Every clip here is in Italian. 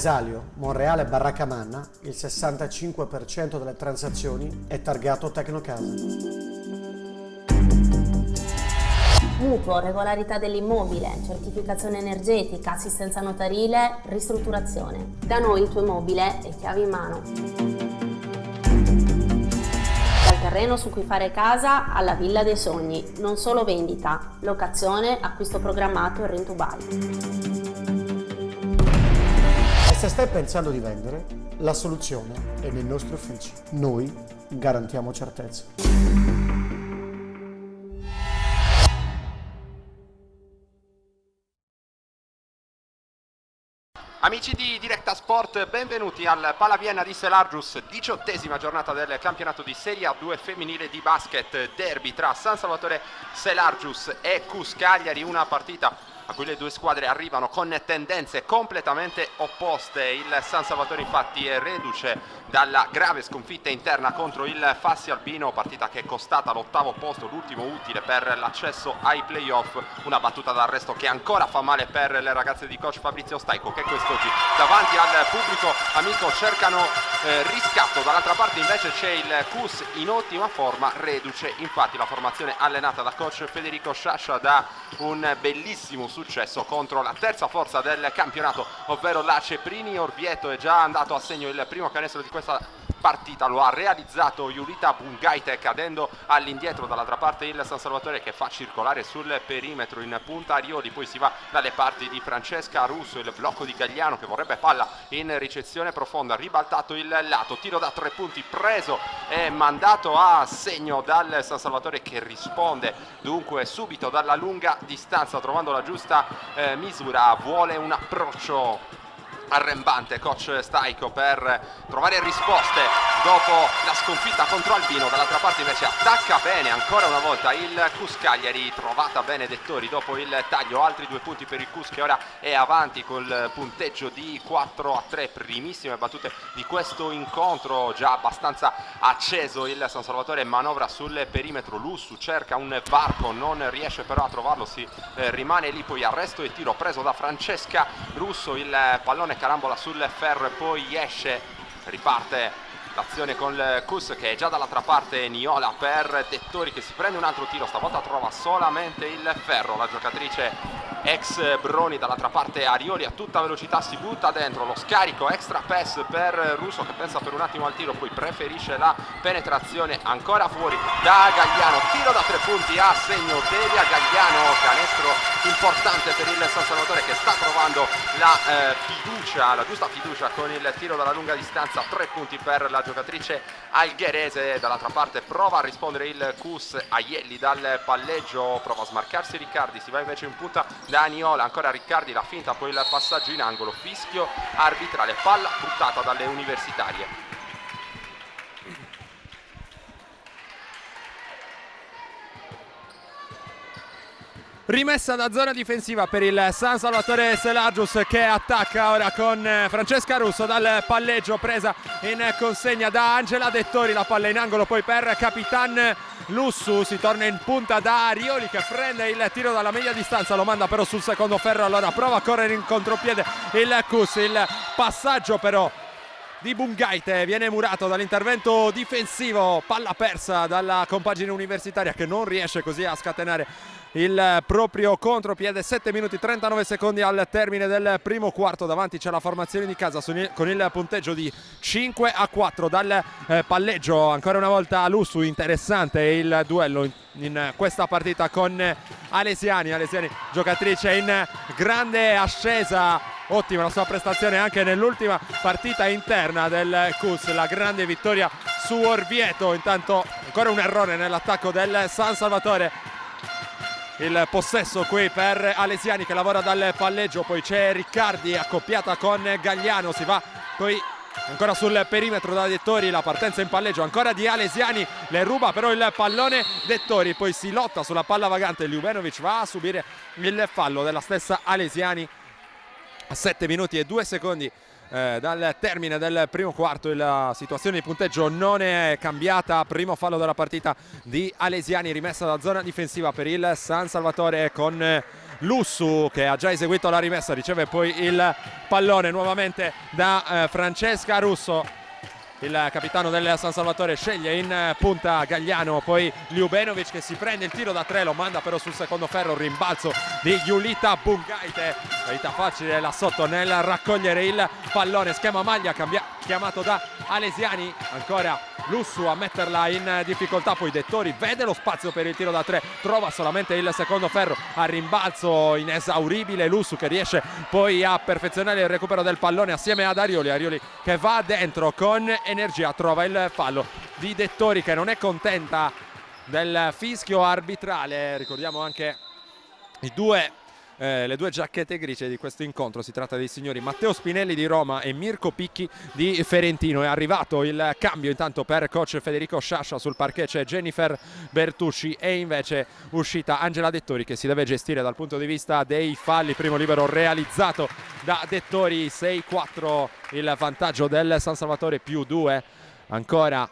Esalio, Monreale Barraccamanna, il 65% delle transazioni è targato Tecnocasa. Mutuo, regolarità dell'immobile, certificazione energetica, assistenza notarile, ristrutturazione. Da noi il tuo immobile è chiave in mano. Dal terreno su cui fare casa alla villa dei sogni, non solo vendita, locazione, acquisto programmato e rent to buy. E se stai pensando di vendere, la soluzione è nei nostri uffici. Noi garantiamo certezza. Amici di Directa Sport, benvenuti al Pala Vienna di Selargius, 18ª giornata del campionato di Serie A2 femminile di basket, derby tra San Salvatore Selargius e Cus Cagliari, una partita a cui le due squadre arrivano con tendenze completamente opposte. Il San Salvatore infatti è reduce dalla grave sconfitta interna contro il Fassi Albino, partita che è costata l'8° posto, l'ultimo utile per l'accesso ai playoff, una battuta d'arresto che ancora fa male per le ragazze di coach Fabrizio Staico, che quest'oggi davanti al pubblico amico cercano riscatto. Dall'altra parte invece c'è il Cus in ottima forma, reduce infatti la formazione allenata da coach Federico Sciascia da un bellissimo successo contro la terza forza del campionato, ovvero la Ceprini. Orvieto è già andato a segno il primo canestro di questa partita, lo ha realizzato Julita Bungaite cadendo all'indietro. Dall'altra parte il San Salvatore che fa circolare sul perimetro in punta Arioli, poi si va dalle parti di Francesca Russo, il blocco di Gagliano che vorrebbe palla in ricezione profonda, ribaltato il lato, tiro da 3 punti preso e mandato a segno dal San Salvatore che risponde dunque subito dalla lunga distanza trovando la giusta misura. Vuole un approccio arrembante coach Staico per trovare risposte dopo la sconfitta contro Albino. Dall'altra parte invece attacca bene ancora una volta il Cus Cagliari, trovata bene Dettori dopo il taglio, altri 2 punti per il Cus che ora è avanti col punteggio di 4-3, primissime battute di questo incontro, già abbastanza acceso il San Salvatore, manovra sul perimetro, Lussu cerca un varco, non riesce però a trovarlo, si rimane lì, poi arresto e tiro preso da Francesca Russo, il pallone carambola sul ferro e poi esce, riparte l'azione con il Cus che è già dall'altra parte. Niola per Dettori che si prende un altro tiro, stavolta trova solamente il ferro la giocatrice ex Broni. Dall'altra parte Arioli a tutta velocità si butta dentro, lo scarico extra pass per Russo che pensa per un attimo al tiro, poi preferisce la penetrazione ancora fuori da Gagliano, tiro da 3 punti a segno Delia Gagliano, canestro importante per il San Salvatore che sta trovando la fiducia, la giusta fiducia con il tiro dalla lunga distanza, 3 punti per la giocatrice algherese. Dall'altra parte prova a rispondere il Cus, Aielli dal palleggio, prova a smarcarsi Riccardi, si va invece in punta da Niola, ancora Riccardi, la finta, poi il passaggio in angolo, fischio arbitrale, palla buttata dalle universitarie. Rimessa da zona difensiva per il San Salvatore Selargius che attacca ora con Francesca Russo dal palleggio, presa in consegna da Angela Dettori, la palla in angolo poi per Capitan Lussu, si torna in punta da Arioli che prende il tiro dalla media distanza, lo manda però sul secondo ferro, allora prova a correre in contropiede il Cus, il passaggio però di Bungaite viene murato dall'intervento difensivo, palla persa dalla compagine universitaria che non riesce così a scatenare il proprio contropiede. 7 minuti 39 secondi al termine del primo quarto, davanti c'è la formazione di casa con il punteggio di 5-4 dal palleggio. Ancora una volta Lussu, interessante il duello in questa partita con Alesiani, giocatrice in grande ascesa, ottima la sua prestazione anche nell'ultima partita interna del Cus, la grande vittoria su Orvieto. Intanto ancora un errore nell'attacco del San Salvatore, il possesso qui per Alesiani che lavora dal palleggio, poi c'è Riccardi accoppiata con Gagliano, si va poi ancora sul perimetro da Dettori, la partenza in palleggio ancora di Alesiani, le ruba però il pallone Dettori, poi si lotta sulla palla vagante, Ljubenovic va a subire il fallo della stessa Alesiani a 7 minuti e 2 secondi dal termine del primo quarto. La situazione di punteggio non è cambiata, primo fallo della partita di Alesiani, rimessa da zona difensiva per il San Salvatore con Lussu, che ha già eseguito la rimessa, riceve poi il pallone nuovamente da Francesca Russo. Il capitano del San Salvatore sceglie in punta Gagliano, poi Ljubenovic che si prende il tiro da 3, lo manda però sul secondo ferro, rimbalzo di Julita Bungaite, verità facile là sotto nel raccogliere il pallone, schema maglia chiamato da Alesiani, ancora Lussu a metterla in difficoltà, poi Dettori vede lo spazio per il tiro da 3, trova solamente il secondo ferro, a rimbalzo inesauribile Lussu che riesce poi a perfezionare il recupero del pallone assieme ad Arioli che va dentro con energia, trova il fallo di Dettori che non è contenta del fischio arbitrale. Ricordiamo anche le due giacchette grigie di questo incontro, si tratta dei signori Matteo Spinelli di Roma e Mirko Picchi di Ferentino. È arrivato il cambio intanto per coach Federico Sciascia, sul parquet c'è Jennifer Bertucci e invece uscita Angela Dettori che si deve gestire dal punto di vista dei falli. Primo libero realizzato da Dettori, 6-4 il vantaggio del San Salvatore, più 2 ancora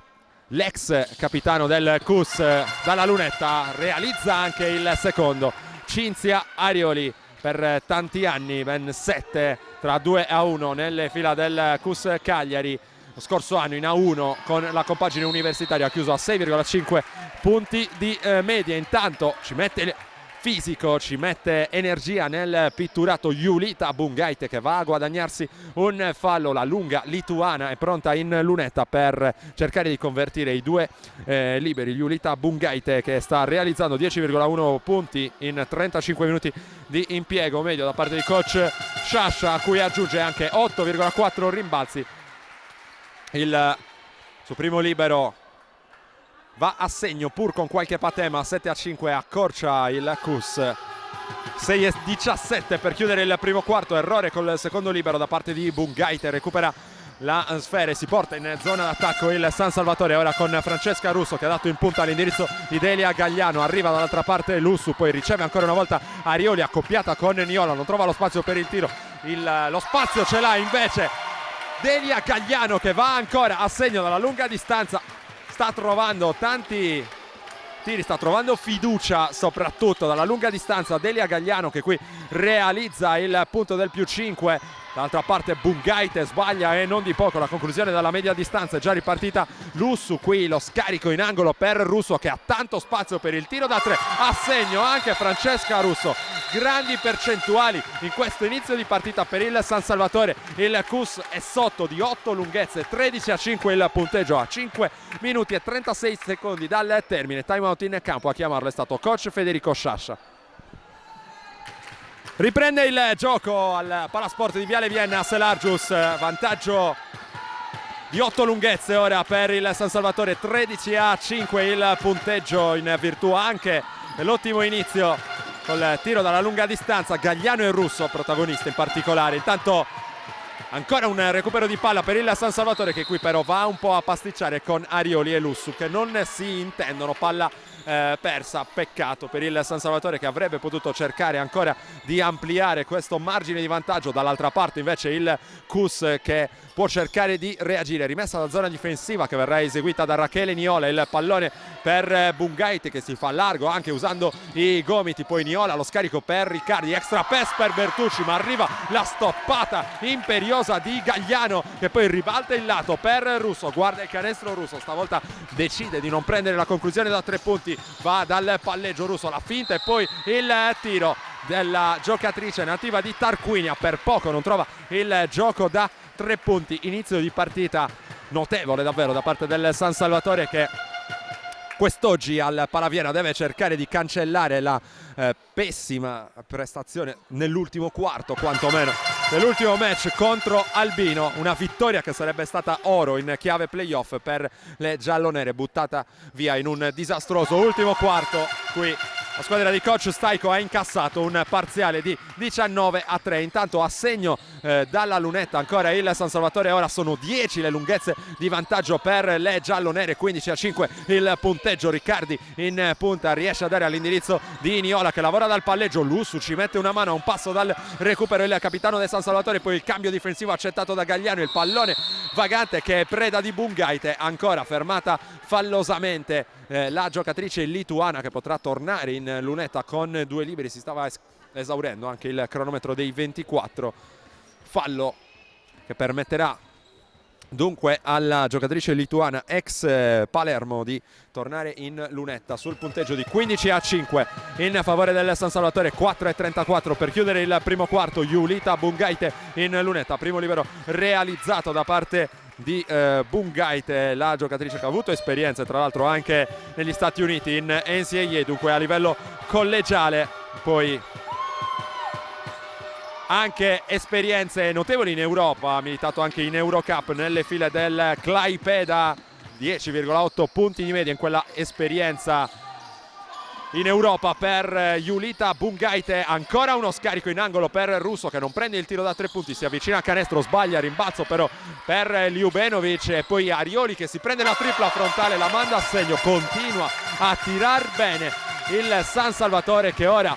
l'ex capitano del CUS dalla lunetta realizza anche il secondo. Cinzia Arioli, per tanti anni, ben 7 tra 2-1 nelle fila del CUS Cagliari. Lo scorso anno in A1 con la compagine universitaria ha chiuso a 6,5 punti di media. Intanto ci mette il fisico, ci mette energia nel pitturato Julita Bungaite che va a guadagnarsi un fallo. La lunga lituana è pronta in lunetta per cercare di convertire i due liberi. Julita Bungaite che sta realizzando 10,1 punti in 35 minuti di impiego medio da parte di coach Sciascia, a cui aggiunge anche 8,4 rimbalzi. Il suo primo libero va a segno pur con qualche patema, 7-5 accorcia il CUS. 6-17 per chiudere il primo quarto, errore col secondo libero da parte di Bungaite, recupera la sfera e si porta in zona d'attacco il San Salvatore, ora con Francesca Russo che ha dato in punta all'indirizzo di Delia Gagliano, arriva dall'altra parte Lussu, poi riceve ancora una volta Arioli accoppiata con Niola, non trova lo spazio per il tiro, lo spazio ce l'ha invece Delia Gagliano che va ancora a segno dalla lunga distanza. Sta trovando tanti tiri, sta trovando fiducia soprattutto dalla lunga distanza Delia Gagliano che qui realizza il punto del più 5. Dall'altra parte Bungaite sbaglia e non di poco, la conclusione dalla media distanza è già ripartita Lussu, qui lo scarico in angolo per Russo che ha tanto spazio per il tiro da 3, a segno anche Francesca Russo. Grandi percentuali in questo inizio di partita per il San Salvatore, il CUS è sotto di 8 lunghezze, 13-5 il punteggio a 5 minuti e 36 secondi dal termine. Time out in campo, a chiamarlo è stato coach Federico Sciascia. Riprende il gioco al Palasport di Viale Vienna Selargius, vantaggio di 8 lunghezze ora per il San Salvatore, 13-5 il punteggio in virtù anche dell'ottimo inizio col tiro dalla lunga distanza. Gagliano e Russo protagonisti in particolare. Intanto ancora un recupero di palla per il San Salvatore che qui però va un po' a pasticciare con Arioli e Lussu che non si intendono, palla persa, peccato per il San Salvatore che avrebbe potuto cercare ancora di ampliare questo margine di vantaggio. Dall'altra parte invece il CUS che può cercare di reagire, rimessa la zona difensiva che verrà eseguita da Rachele Niola, il pallone per Bungaite che si fa largo anche usando i gomiti, poi Niola lo scarico per Riccardi, extra pass per Bertucci ma arriva la stoppata imperiosa di Gagliano che poi ribalta il lato per Russo, guarda il canestro Russo, stavolta decide di non prendere la conclusione da 3 punti, va dal palleggio Russo, la finta e poi il tiro della giocatrice nativa di Tarquinia, per poco non trova il gioco da 3 punti. Inizio di partita notevole davvero da parte del San Salvatore che quest'oggi al Palaviena deve cercare di cancellare la pessima prestazione nell'ultimo quarto, quantomeno nell'ultimo match contro Albino, una vittoria che sarebbe stata oro in chiave playoff per le giallonere, buttata via in un disastroso ultimo quarto. Qui la squadra di coach Staico ha incassato un parziale di 19-3. Intanto a segno dalla lunetta ancora il San Salvatore, ora sono 10 le lunghezze di vantaggio per le giallonere, 15-5 il punteggio. Riccardi in punta riesce a dare all'indirizzo di Niola che lavora dal palleggio, Lussu ci mette una mano a un passo dal recupero il capitano del San Salvatore, poi il cambio difensivo accettato da Gagliano, il pallone vagante che è preda di Bungaite, ancora fermata fallosamente la giocatrice lituana che potrà tornare in lunetta con 2 liberi. Si stava esaurendo anche il cronometro dei 24. Fallo che permetterà dunque alla giocatrice lituana ex Palermo di tornare in lunetta sul punteggio di 15-5 in favore del San Salvatore. 4:34 per chiudere il primo quarto. Julita Bungaite in lunetta, primo libero realizzato da parte di Bungaite, la giocatrice che ha avuto esperienze tra l'altro anche negli Stati Uniti in NCAA, dunque a livello collegiale, poi anche esperienze notevoli in Europa, ha militato anche in Eurocup nelle file del Klaipėda, 10,8 punti di media in quella esperienza in Europa per Julita Bungaite. Ancora uno scarico in angolo per Russo che non prende il tiro da 3 punti, si avvicina a canestro, sbaglia, rimbalzo però per Ljubenovic, e poi Arioli che si prende la tripla frontale, la manda a segno, continua a tirar bene il San Salvatore che ora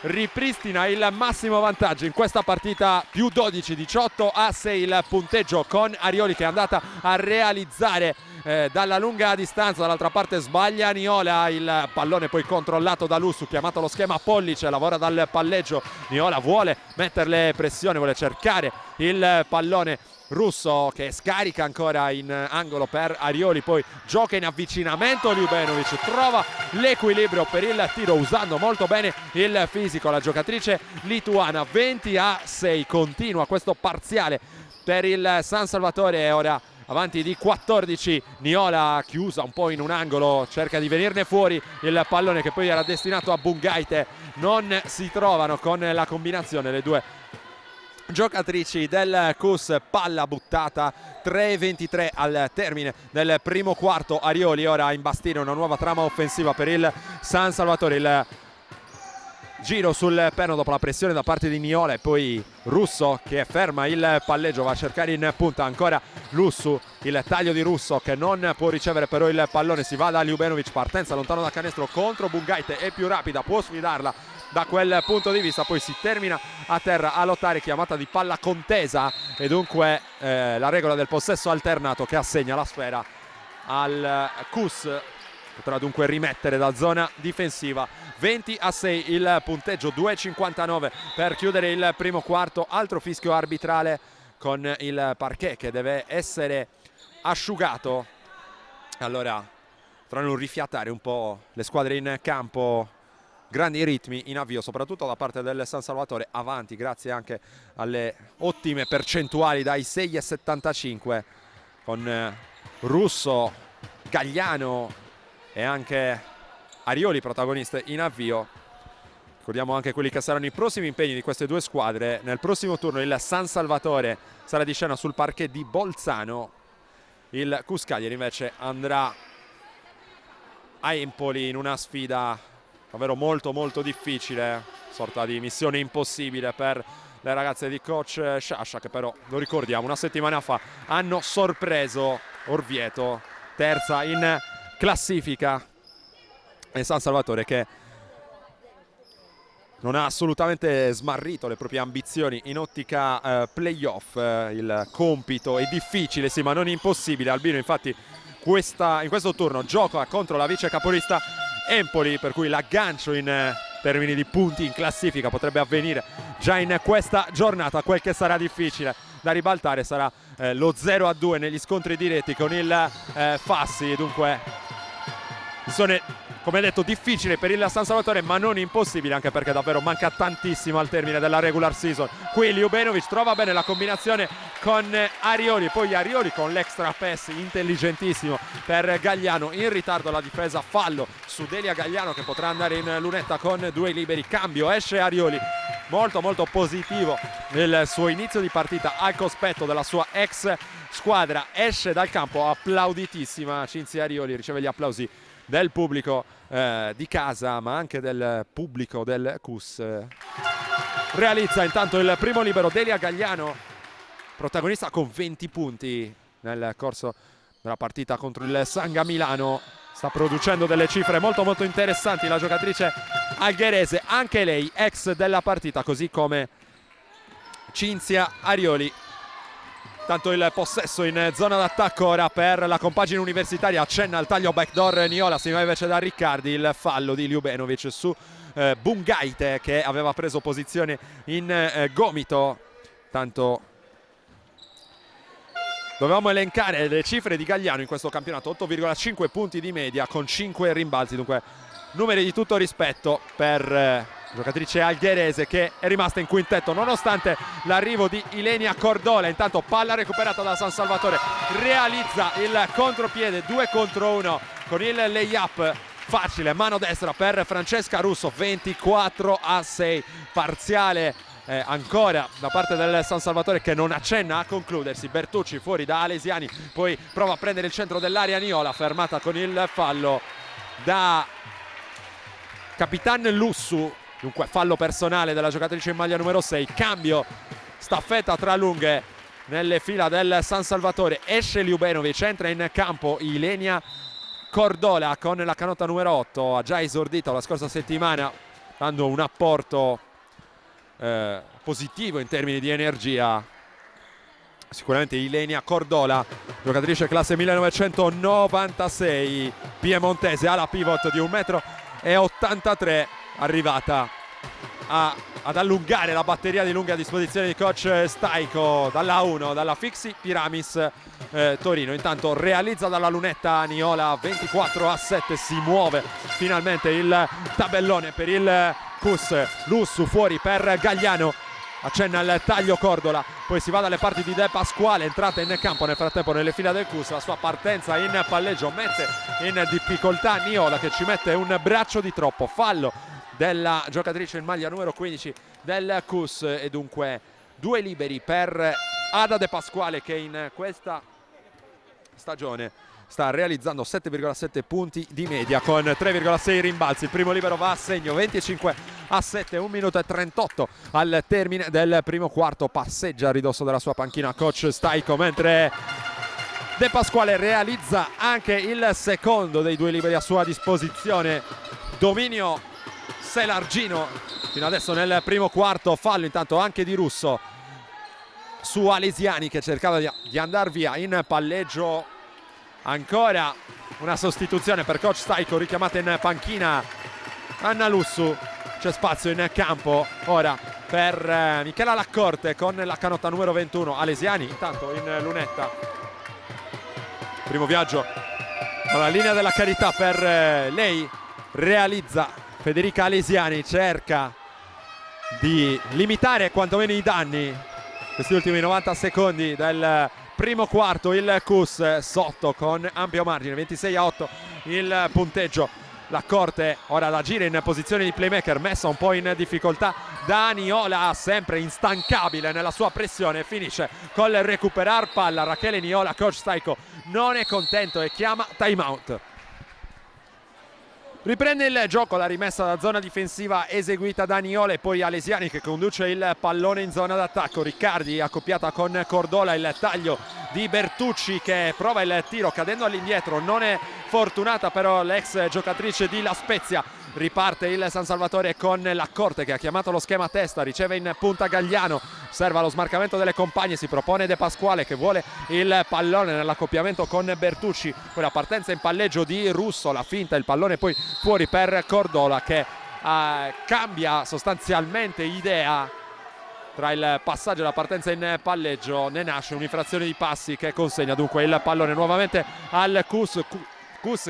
ripristina il massimo vantaggio in questa partita, più 12, 18-6 il punteggio, con Arioli che è andata a realizzare dalla lunga distanza. Dall'altra parte sbaglia Niola, il pallone poi controllato da Lussu, chiamato lo schema Pollice, lavora dal palleggio. Niola vuole metterle pressione, vuole cercare il pallone. Russo che scarica ancora in angolo per Arioli, poi gioca in avvicinamento Ljubenovic, trova l'equilibrio per il tiro usando molto bene il fisico la giocatrice lituana. 20-6 continua questo parziale per il San Salvatore, ora avanti di 14. Niola chiusa un po' in un angolo, cerca di venirne fuori, il pallone che poi era destinato a Bungaite, non si trovano con la combinazione le due giocatrici del CUS. Palla buttata, 3:23 al termine del primo quarto. Arioli ora a imbastire una nuova trama offensiva per il San Salvatore. Il giro sul perno dopo la pressione da parte di Niola e poi Russo che ferma il palleggio, va a cercare in punta ancora Lussu, il taglio di Russo che non può ricevere però il pallone, si va da Ljubenovic, partenza lontano da canestro contro Bungaite, è più rapida, può sfidarla da quel punto di vista, poi si termina a terra a lottare, chiamata di palla contesa e dunque la regola del possesso alternato che assegna la sfera al CUS. Potrà dunque rimettere da zona difensiva. 20-6 il punteggio, 2:59 per chiudere il primo quarto. Altro fischio arbitrale con il parquet che deve essere asciugato. Allora potranno rifiatare un po' le squadre in campo. Grandi ritmi in avvio soprattutto da parte del San Salvatore, avanti grazie anche alle ottime percentuali dai 6,75 con Russo, Gagliano e anche Arioli protagoniste in avvio. Ricordiamo anche quelli che saranno i prossimi impegni di queste due squadre. Nel prossimo turno il San Salvatore sarà di scena sul parquet di Bolzano, il CUS Cagliari invece andrà a Empoli in una sfida davvero molto molto difficile, sorta di missione impossibile per le ragazze di coach Sciascia, che però, lo ricordiamo, una settimana fa hanno sorpreso Orvieto, terza in classifica, e San Salvatore che non ha assolutamente smarrito le proprie ambizioni in ottica playoff. Il compito è difficile sì, ma non impossibile. Albino infatti in questo turno gioca contro la vice capolista Empoli, per cui l'aggancio in termini di punti in classifica potrebbe avvenire già in questa giornata. Quel che sarà difficile da ribaltare sarà lo 0-2 negli scontri diretti con il Fassi. Dunque sono, come detto, difficile per il San Salvatore ma non impossibile, anche perché davvero manca tantissimo al termine della regular season. Qui Ljubenovic trova bene la combinazione con Arioli, poi Arioli con l'extra pass intelligentissimo per Gagliano, in ritardo la difesa, fallo su Delia Gagliano che potrà andare in lunetta con due liberi. Cambio, esce Arioli, molto molto positivo nel suo inizio di partita al cospetto della sua ex squadra, esce dal campo, applauditissima Cinzia Arioli, riceve gli applausi del pubblico di casa ma anche del pubblico del CUS. Realizza intanto il primo libero Delia Gagliano, protagonista con 20 punti nel corso della partita contro il Sanga Milano. Sta producendo delle cifre molto molto interessanti la giocatrice algherese, anche lei ex della partita, così come Cinzia Arioli. Tanto il possesso in zona d'attacco ora per la compagine universitaria, accenna al taglio backdoor Niola, si va invece da Riccardi, il fallo di Ljubenovic su Bungaite che aveva preso posizione in gomito. Tanto dovevamo elencare le cifre di Gagliano in questo campionato: 8,5 punti di media con 5 rimbalzi, dunque numeri di tutto rispetto per giocatrice algherese che è rimasta in quintetto nonostante l'arrivo di Ilenia Cordola. Intanto palla recuperata da San Salvatore, realizza il contropiede 2 contro 1 con il layup facile, mano destra per Francesca Russo, 24-6 parziale ancora da parte del San Salvatore che non accenna a concludersi. Bertucci fuori da Alesiani, poi prova a prendere il centro dell'area Niola, fermata con il fallo da Capitan Lussu. Dunque fallo personale della giocatrice in maglia numero 6, cambio staffetta tra lunghe nelle fila del San Salvatore, esce Ljubenovic, entra in campo Ilenia Cordola con la canotta numero 8, ha già esordito la scorsa settimana dando un apporto positivo in termini di energia. Sicuramente Ilenia Cordola, giocatrice classe 1996, piemontese, alla pivot di 1,83 m, arrivata ad allungare la batteria di lunga a disposizione di coach Staico dalla 1, dalla Fixi Piramis Torino. Intanto realizza dalla lunetta Niola, 24-7, si muove finalmente il tabellone per il Cus. Lussu fuori per Gagliano, accenna il taglio Cordola, poi si va dalle parti di De Pasquale, entrata in campo nel frattempo nelle fila del Cus. La sua partenza in palleggio mette in difficoltà Niola che ci mette un braccio di troppo, fallo della giocatrice in maglia numero 15 del Cus e dunque 2 liberi per Ada De Pasquale che in questa stagione sta realizzando 7,7 punti di media con 3,6 rimbalzi. Il primo libero va a segno, 25-7, 1 minuto e 38 al termine del primo quarto. Passeggia a ridosso della sua panchina coach Staico, mentre De Pasquale realizza anche il secondo dei 2 liberi a sua disposizione. Dominio Selargino fino adesso nel primo quarto, fallo intanto anche di Russo su Alesiani che cercava di andare via in palleggio. Ancora una sostituzione per coach Staico, richiamata in panchina Anna Lussu. C'è spazio in campo ora per Michela Laccorte con la canotta numero 21. Alesiani intanto in lunetta, primo viaggio alla linea della carità per lei, realizza Federica Alesiani, cerca di limitare quantomeno i danni questi ultimi 90 secondi del primo quarto. Il Cus sotto con ampio margine, 26-8 il punteggio. Laccorte ora da agire in posizione di playmaker, messa un po' in difficoltà da Niola, sempre instancabile nella sua pressione, finisce col recuperar palla Rachele Niola. Coach Staico non è contento e chiama timeout. Riprende il gioco la rimessa da zona difensiva eseguita da Niola e poi Alesiani che conduce il pallone in zona d'attacco. Riccardi accoppiata con Cordola, il taglio di Bertucci che prova il tiro cadendo all'indietro, non è fortunata però l'ex giocatrice di La Spezia. Riparte il San Salvatore con Laccorte che ha chiamato lo schema testa, riceve in punta Gagliano, osserva lo smarcamento delle compagne, si propone De Pasquale che vuole il pallone nell'accoppiamento con Bertucci, poi la partenza in palleggio di Russo, la finta, il pallone poi fuori per Cordola che cambia sostanzialmente idea. Tra il passaggio e la partenza in palleggio ne nasce un'infrazione di passi che consegna dunque il pallone nuovamente al Cus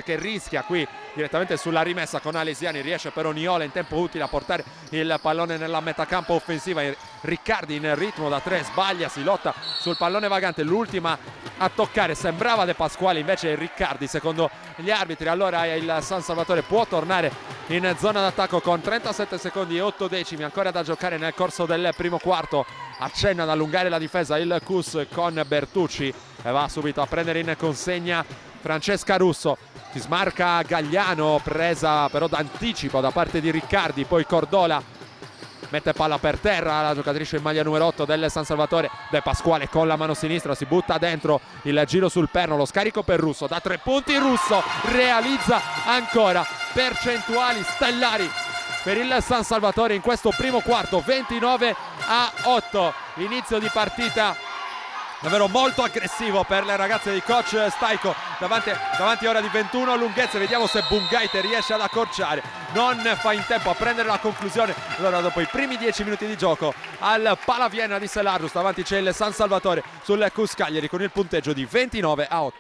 che rischia qui direttamente sulla rimessa con Alesiani, riesce però Niola in tempo utile a portare il pallone nella metacampo offensiva. Riccardi in ritmo da 3 sbaglia, si lotta sul pallone vagante, l'ultima a toccare sembrava De Pasquale, invece Riccardi secondo gli arbitri. Allora il San Salvatore può tornare in zona d'attacco con 37 secondi e 8 decimi ancora da giocare nel corso del primo quarto. Accenna ad allungare la difesa il Cus con Bertucci e va subito a prendere in consegna Francesca Russo. Si smarca Gagliano, presa però d'anticipo da parte di Riccardi, poi Cordola mette palla per terra, la giocatrice in maglia numero 8 del San Salvatore. De Pasquale con la mano sinistra si butta dentro, il giro sul perno, lo scarico per Russo da 3 punti. Russo realizza ancora percentuali stellari per il San Salvatore in questo primo quarto, 29-8, inizio di partita davvero molto aggressivo per le ragazze di coach Staiko davanti ora di 21 lunghezze. Vediamo se Bungaite riesce ad accorciare, non fa in tempo a prendere la conclusione. Allora dopo i primi 10 minuti di gioco al Palaviena di Selargius davanti c'è il San Salvatore sul CUS Cagliari con il punteggio di 29-8.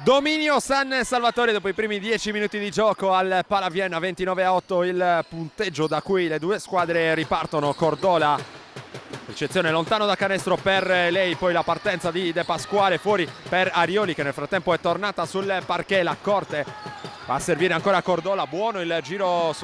Dominio San Salvatore dopo i primi 10 minuti di gioco al Palaviena, 29-8 il punteggio da cui le due squadre ripartono. Cordola, ricezione lontano da canestro per lei, poi la partenza di De Pasquale fuori per Arioli che nel frattempo è tornata sul parquet. La corte va a servire ancora Cordola, buono il giro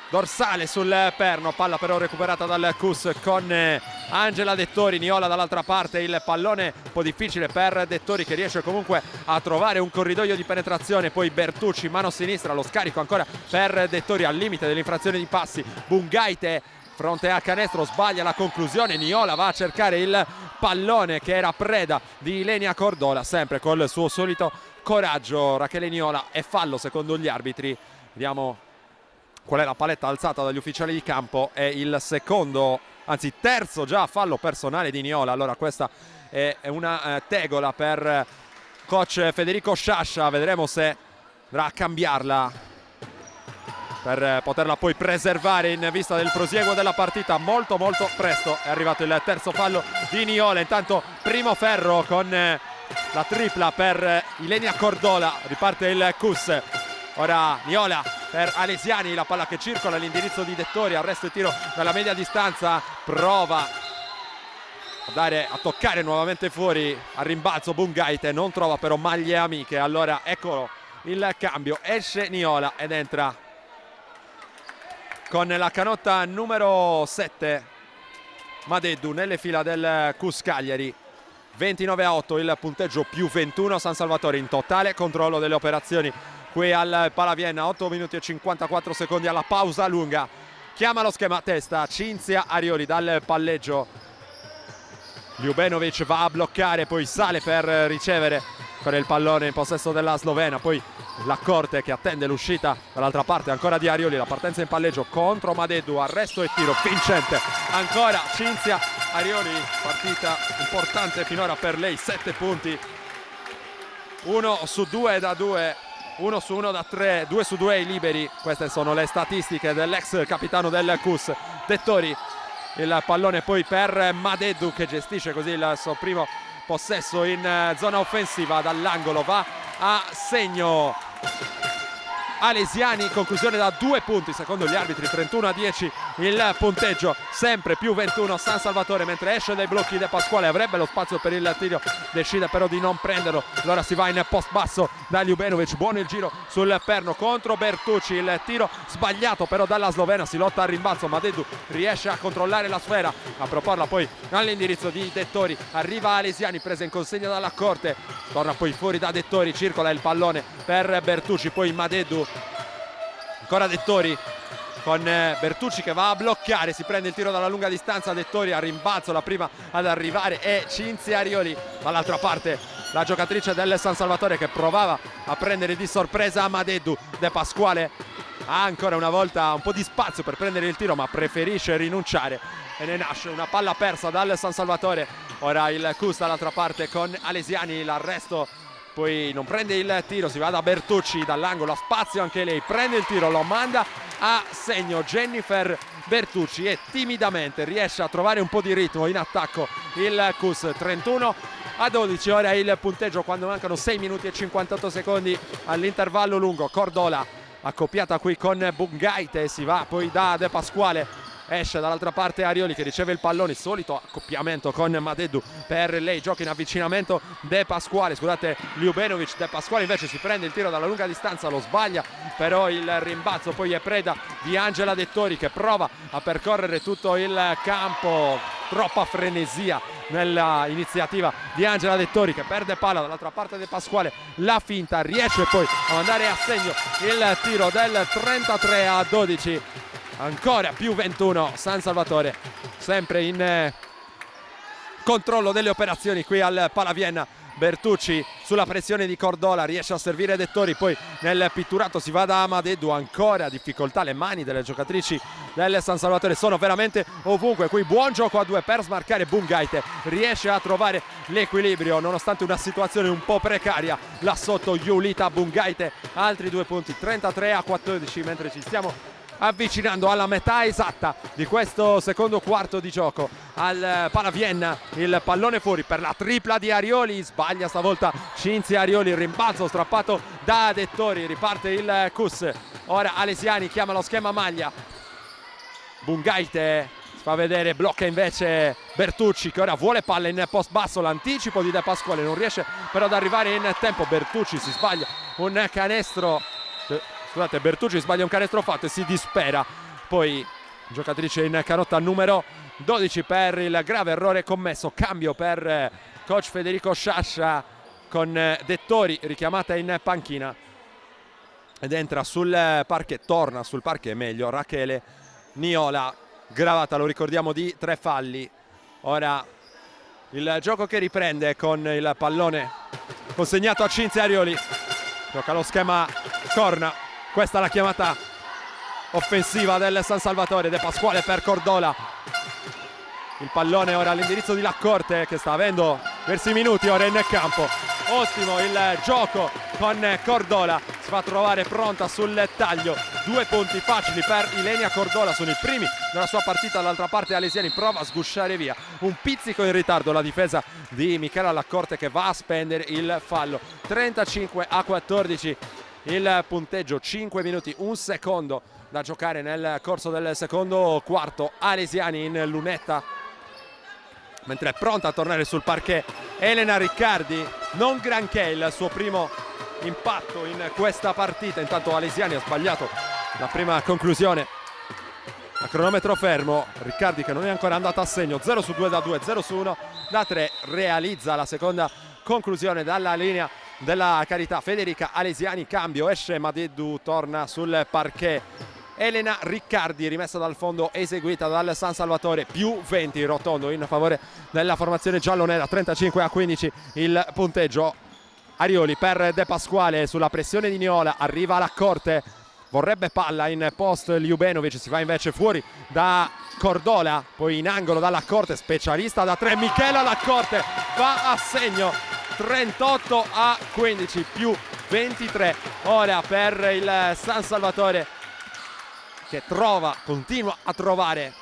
dorsale sul perno, palla però recuperata dal CUS con Angela Dettori. Niola dall'altra parte, il pallone un po' difficile per Dettori che riesce comunque a trovare un corridoio di penetrazione, poi Bertucci mano sinistra, lo scarico ancora per Dettori al limite dell'infrazione di passi. Bungaite fronte a canestro, sbaglia la conclusione. Niola va a cercare il pallone che era preda di Ilenia Cordola, sempre col suo solito coraggio Rachele Niola. È fallo secondo gli arbitri, vediamo qual è la paletta alzata dagli ufficiali di campo. È il secondo, anzi terzo già fallo personale di Niola. Allora questa è una tegola per coach Federico Sciascia, vedremo se andrà a cambiarla per poterla poi preservare in vista del prosieguo della partita. Molto presto è arrivato il terzo fallo di Niola. Intanto primo ferro con la tripla per Ilenia Cordola, riparte il CUS. Ora Niola per Alesiani, la palla che circola all'indirizzo di Dettori, arresto e tiro dalla media distanza, prova a toccare nuovamente fuori al rimbalzo Bungaite, non trova però maglie amiche. Allora eccolo il cambio, esce Niola ed entra con la canotta numero 7 Madeddu nelle fila del CUS Cagliari. 29-8 il punteggio, più 21 San Salvatore in totale controllo delle operazioni qui al Palaviena. 8 minuti e 54 secondi alla pausa lunga. Chiama lo schema a testa Cinzia Arioli dal palleggio. Ljubenovic va a bloccare, poi sale per ricevere con il pallone in possesso della slovena. Poi la corte che attende l'uscita dall'altra parte ancora di Arioli. La partenza in palleggio contro Madeddu, arresto e tiro vincente ancora Cinzia Arioli. Partita importante finora per lei, 7 punti, 1 su 2 da 2, 1 su 1 da 3, 2 su 2 ai liberi. Queste sono le statistiche dell'ex capitano del CUS Dettori. Il pallone poi per Madeddu che gestisce così il suo primo possesso in zona offensiva. Dall'angolo va a segno Alesiani, conclusione da 2 punti secondo gli arbitri, 31-10 il punteggio, sempre più 21 San Salvatore, mentre esce dai blocchi De Pasquale, avrebbe lo spazio per il tiro, decide però di non prenderlo. Allora si va in post basso da Ljubenovic, buono il giro sul perno contro Bertucci, il tiro sbagliato però dalla slovena, si lotta al rimbalzo, Madeddu riesce a controllare la sfera, a proporla poi all'indirizzo di Dettori, arriva Alesiani, presa in consegna dalla corte, torna poi fuori da Dettori, circola il pallone per Bertucci, poi Madeddu, ancora Dettori con Bertucci che va a bloccare, si prende il tiro dalla lunga distanza. Dettori a rimbalzo, la prima ad arrivare è Cinzia Arioli. Dall'altra parte la giocatrice del San Salvatore che provava a prendere di sorpresa Madeddu. De Pasquale ha ancora una volta un po' di spazio per prendere il tiro ma preferisce rinunciare e ne nasce una palla persa dal San Salvatore. Ora il CUS dall'altra parte con Alesiani, l'arresto, poi non prende il tiro, si va da Bertucci dall'angolo, ha spazio anche lei, prende il tiro, lo manda a segno Jennifer Bertucci e timidamente riesce a trovare un po' di ritmo in attacco il CUS. 31-12 ora è il punteggio quando mancano 6 minuti e 58 secondi all'intervallo lungo. Cordola accoppiata qui con Bungaite, si va poi da De Pasquale, esce dall'altra parte Arioli che riceve il pallone, solito accoppiamento con Madeddu per lei, gioca in avvicinamento De Pasquale, scusate Ljubenovic. De Pasquale invece si prende il tiro dalla lunga distanza, lo sbaglia, però il rimbalzo poi è preda di Angela Dettori che prova a percorrere tutto il campo, troppa frenesia nella iniziativa di Angela Dettori che perde palla dall'altra parte. De Pasquale la finta, riesce poi a mandare a segno il tiro del 33-12. Ancora più 21 San Salvatore, sempre in controllo delle operazioni qui al Palaviena. Bertucci sulla pressione di Cordola, riesce a servire Dettori, poi nel pitturato si va da Amadeddu, ancora difficoltà, le mani delle giocatrici del San Salvatore sono veramente ovunque. Qui buon gioco a due per smarcare Bungaite, riesce a trovare l'equilibrio nonostante una situazione un po' precaria là sotto Julita Bungaite, altri 2 punti, 33-14, mentre ci stiamo avvicinando alla metà esatta di questo secondo quarto di gioco. Al Palavienna il pallone fuori per la tripla di Arioli, sbaglia stavolta Cinzia Arioli, il rimbalzo strappato da Dettori, riparte il Cus. Ora Alesiani chiama lo schema maglia, Bungaite si fa vedere, blocca invece Bertucci che ora vuole palla in post basso, l'anticipo di De Pasquale non riesce però ad arrivare in tempo. Bertucci si sbaglia un canestro, scusate, Bertucci sbaglia un canestro fatto e si dispera. Poi giocatrice in canotta numero 12 per il grave errore commesso. Cambio per coach Federico Sciascia con Dettori richiamata in panchina ed entra sul parquet, torna sul parquet meglio, Rachele Niola, gravata, lo ricordiamo, di 3 falli. Ora il gioco che riprende con il pallone consegnato a Cinzia Arioli, gioca lo schema corna. Questa è la chiamata offensiva del San Salvatore. De Pasquale per Cordola. Il pallone ora all'indirizzo di Laccorte che sta avendo diversi minuti ora in campo. Ottimo il gioco con Cordola. Si fa trovare pronta sul taglio. 2 punti facili per Ilenia Cordola. Sono i primi della sua partita. Dall'altra parte Alesiani prova a sgusciare via. Un pizzico in ritardo la difesa di Michela Laccorte che va a spendere il fallo. 35-14. Il punteggio, 5 minuti 1 secondo da giocare nel corso del secondo quarto. Alesiani in lunetta mentre è pronta a tornare sul parquet Elena Riccardi. Non granché il suo primo impatto in questa partita. Intanto Alesiani ha sbagliato la prima conclusione a cronometro fermo. Riccardi che non è ancora andata a segno, 0 su 2 da 2, 0 su 1 da 3, realizza la seconda conclusione dalla linea della carità Federica Alesiani. Cambio, esce Madeddu, torna sul parquet Elena Riccardi, rimessa dal fondo eseguita dal San Salvatore. Più 20 rotondo in favore della formazione giallonera, 35-15 il punteggio. Arioli per De Pasquale sulla pressione di Niola, arriva Laccorte, vorrebbe palla in post Ljubenovic, si va invece fuori da Cordola, poi in angolo da Laccorte, specialista da 3 Michela Laccorte, va a segno. 38-15 più 23 ora per il San Salvatore che continua a trovare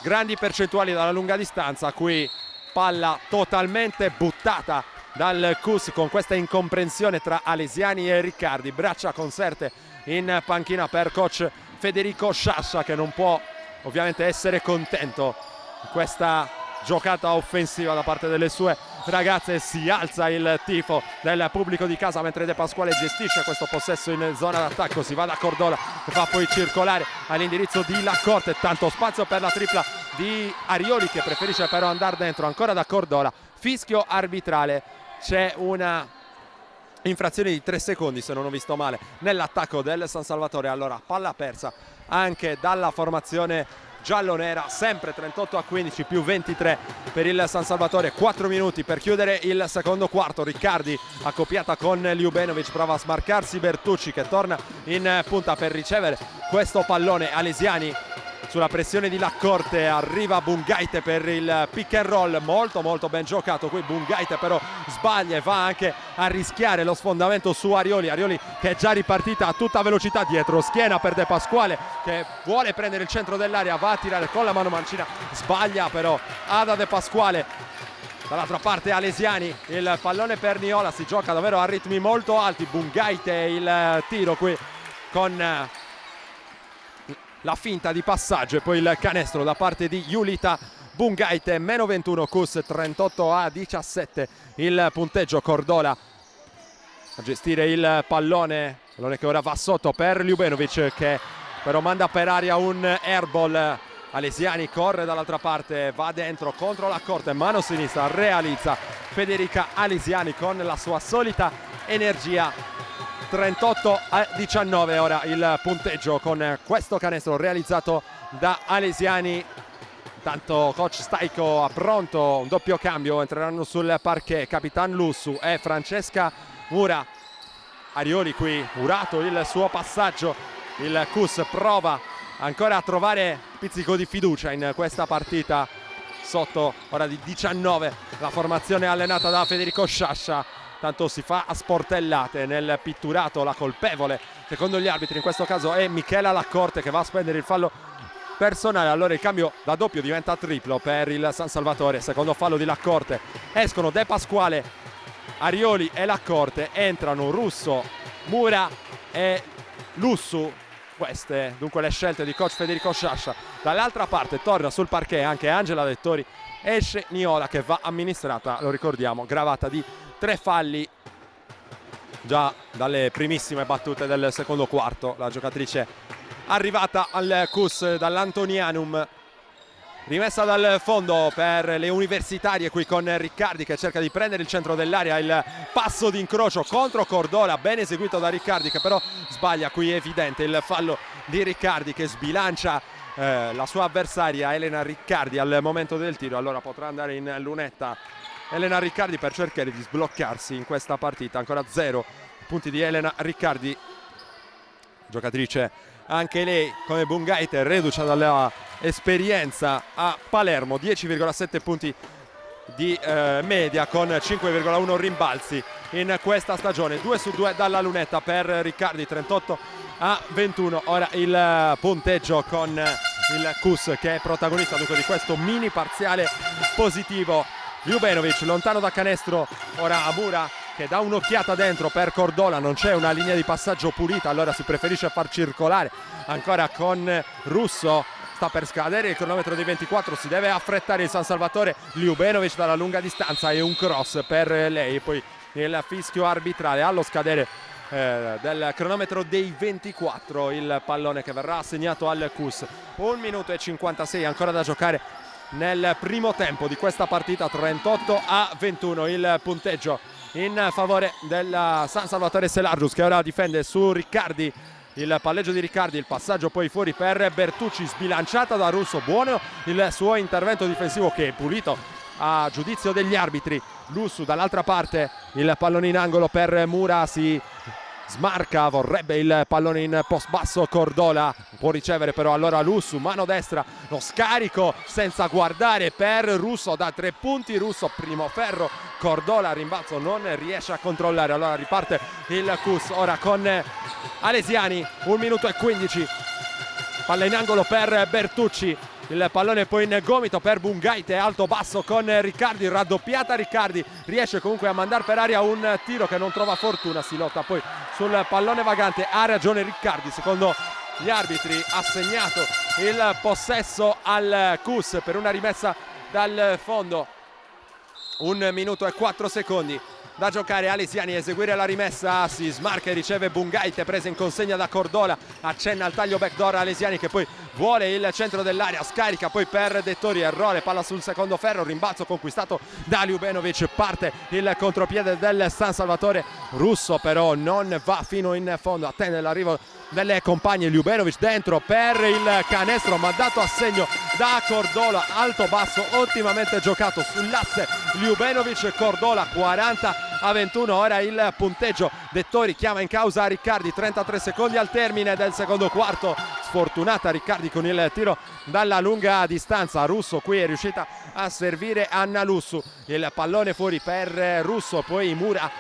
grandi percentuali dalla lunga distanza. Qui palla totalmente buttata dal Cus con questa incomprensione tra Alesiani e Riccardi. Braccia conserte in panchina per coach Federico Sciascia che non può ovviamente essere contento di questa giocata offensiva da parte delle sue ragazze. Si alza il tifo del pubblico di casa mentre De Pasquale gestisce questo possesso in zona d'attacco. Si va da Cordola che fa poi circolare all'indirizzo di Laccorte, tanto spazio per la tripla di Arioli che preferisce però andare dentro. Ancora da Cordola, fischio arbitrale, c'è una infrazione di 3 secondi se non ho visto male nell'attacco del San Salvatore. Allora palla persa anche dalla formazione giallonera, sempre 38-15 più 23 per il San Salvatore. 4 minuti per chiudere il secondo quarto. Riccardi accoppiata con Ljubenovic, prova a smarcarsi Bertucci che torna in punta per ricevere questo pallone. Alesiani sulla pressione di Laccorte, arriva Bungaite per il pick and roll, molto ben giocato qui. Bungaite però sbaglia e va anche a rischiare lo sfondamento su Arioli che è già ripartita a tutta velocità dietro schiena per De Pasquale che vuole prendere il centro dell'area, va a tirare con la mano mancina, sbaglia però Ada De Pasquale. Dall'altra parte Alesiani, il pallone per Niola, si gioca davvero a ritmi molto alti. Bungaite il tiro qui con la finta di passaggio e poi il canestro da parte di Julita Bungaite. Meno 21 Cus, 38-17 il punteggio. Cordola a gestire il pallone che ora va sotto per Ljubenovic che però manda per aria un airball. Alesiani corre dall'altra parte, va dentro contro Laccorte, mano sinistra, realizza Federica Alesiani con la sua solita energia. 38-19 ora il punteggio con questo canestro realizzato da Alesiani. Tanto coach Staiko a pronto, un doppio cambio, entreranno sul parquet Capitan Lussu e Francesca Mura. Arioli qui, murato il suo passaggio, il Cus prova ancora a trovare pizzico di fiducia in questa partita, sotto ora di 19 la formazione allenata da Federico Sciascia. Tanto si fa a sportellate nel pitturato, la colpevole secondo gli arbitri in questo caso è Michela Laccorte, che va a spendere il fallo personale. Allora il cambio da doppio diventa triplo per il San Salvatore, secondo fallo di Laccorte. Escono De Pasquale, Arioli e Laccorte, entrano Russo, Mura e Lussu. Queste dunque le scelte di coach Federico Sciascia. Dall'altra parte torna sul parquet anche Angela Dettori, esce Niola che va amministrata, lo ricordiamo, gravata di 3 falli già dalle primissime battute del secondo quarto. La giocatrice arrivata al Cus dall'Antonianum, rimessa dal fondo per le universitarie qui con Riccardi che cerca di prendere il centro dell'area. Il passo d'incrocio contro Cordola, ben eseguito da Riccardi, che però sbaglia. Qui è evidente il fallo di Riccardi che sbilancia la sua avversaria Elena Riccardi al momento del tiro. Allora potrà andare in lunetta Elena Riccardi per cercare di sbloccarsi in questa partita. Ancora 0 punti di Elena Riccardi, giocatrice anche lei come Bungaite, reduce dalla esperienza a Palermo, 10,7 punti di media con 5,1 rimbalzi in questa stagione. 2 su 2 dalla lunetta per Riccardi, 38-21 ora il punteggio con il Cus che è protagonista dunque di questo mini parziale positivo. Ljubenovic lontano da canestro, ora Amura che dà un'occhiata dentro per Cordola, non c'è una linea di passaggio pulita, allora si preferisce far circolare ancora con Russo. Sta per scadere il cronometro dei 24, si deve affrettare il San Salvatore. Ljubenovic dalla lunga distanza e un cross per lei, poi il fischio arbitrale allo scadere del cronometro dei 24, il pallone che verrà assegnato al Cus. 1 minuto e 56 ancora da giocare nel primo tempo di questa partita, 38-21 il punteggio in favore del San Salvatore Selargius, che ora difende su Riccardi. Il palleggio di Riccardi, il passaggio poi fuori per Bertucci, sbilanciata da Russo. Buono il suo intervento difensivo che è pulito a giudizio degli arbitri. Lussu dall'altra parte, il pallone in angolo per Mura, si smarca, vorrebbe il pallone in post basso Cordola, può ricevere però allora Lussu, mano destra, lo scarico senza guardare per Russo da 3 punti. Russo, primo ferro, Cordola rimbalzo non riesce a controllare, allora riparte il Cus ora con Alesiani. 1 minuto e 15, palla in angolo per Bertucci, il pallone poi in gomito per Bungaite, alto basso con Riccardi, raddoppiata Riccardi, riesce comunque a mandare per aria un tiro che non trova fortuna, si lotta poi sul pallone vagante. Ha ragione Riccardi, secondo gli arbitri ha segnato il possesso al Cus per una rimessa dal fondo. 1 minuto e 4 secondi da giocare. Alesiani a eseguire la rimessa, si smarca e riceve Bungaite, presa in consegna da Cordola, accenna al taglio backdoor Alesiani che poi vuole il centro dell'area, scarica poi per Dettori, errore, palla sul secondo ferro, rimbalzo conquistato da Ljubenovic, parte il contropiede del San Salvatore. Russo però non va fino in fondo, attende l'arrivo delle compagne. Ljubenovic dentro per il canestro, ma dato a segno da Cordola, alto basso ottimamente giocato sull'asse Ljubenovic Cordola. 40-21 ora il punteggio. Dettori chiama in causa Riccardi, 33 secondi al termine del secondo quarto. Sfortunata Riccardi con il tiro dalla lunga distanza. Russo qui è riuscita a servire Anna Lussu, il pallone fuori per Russo, poi Mura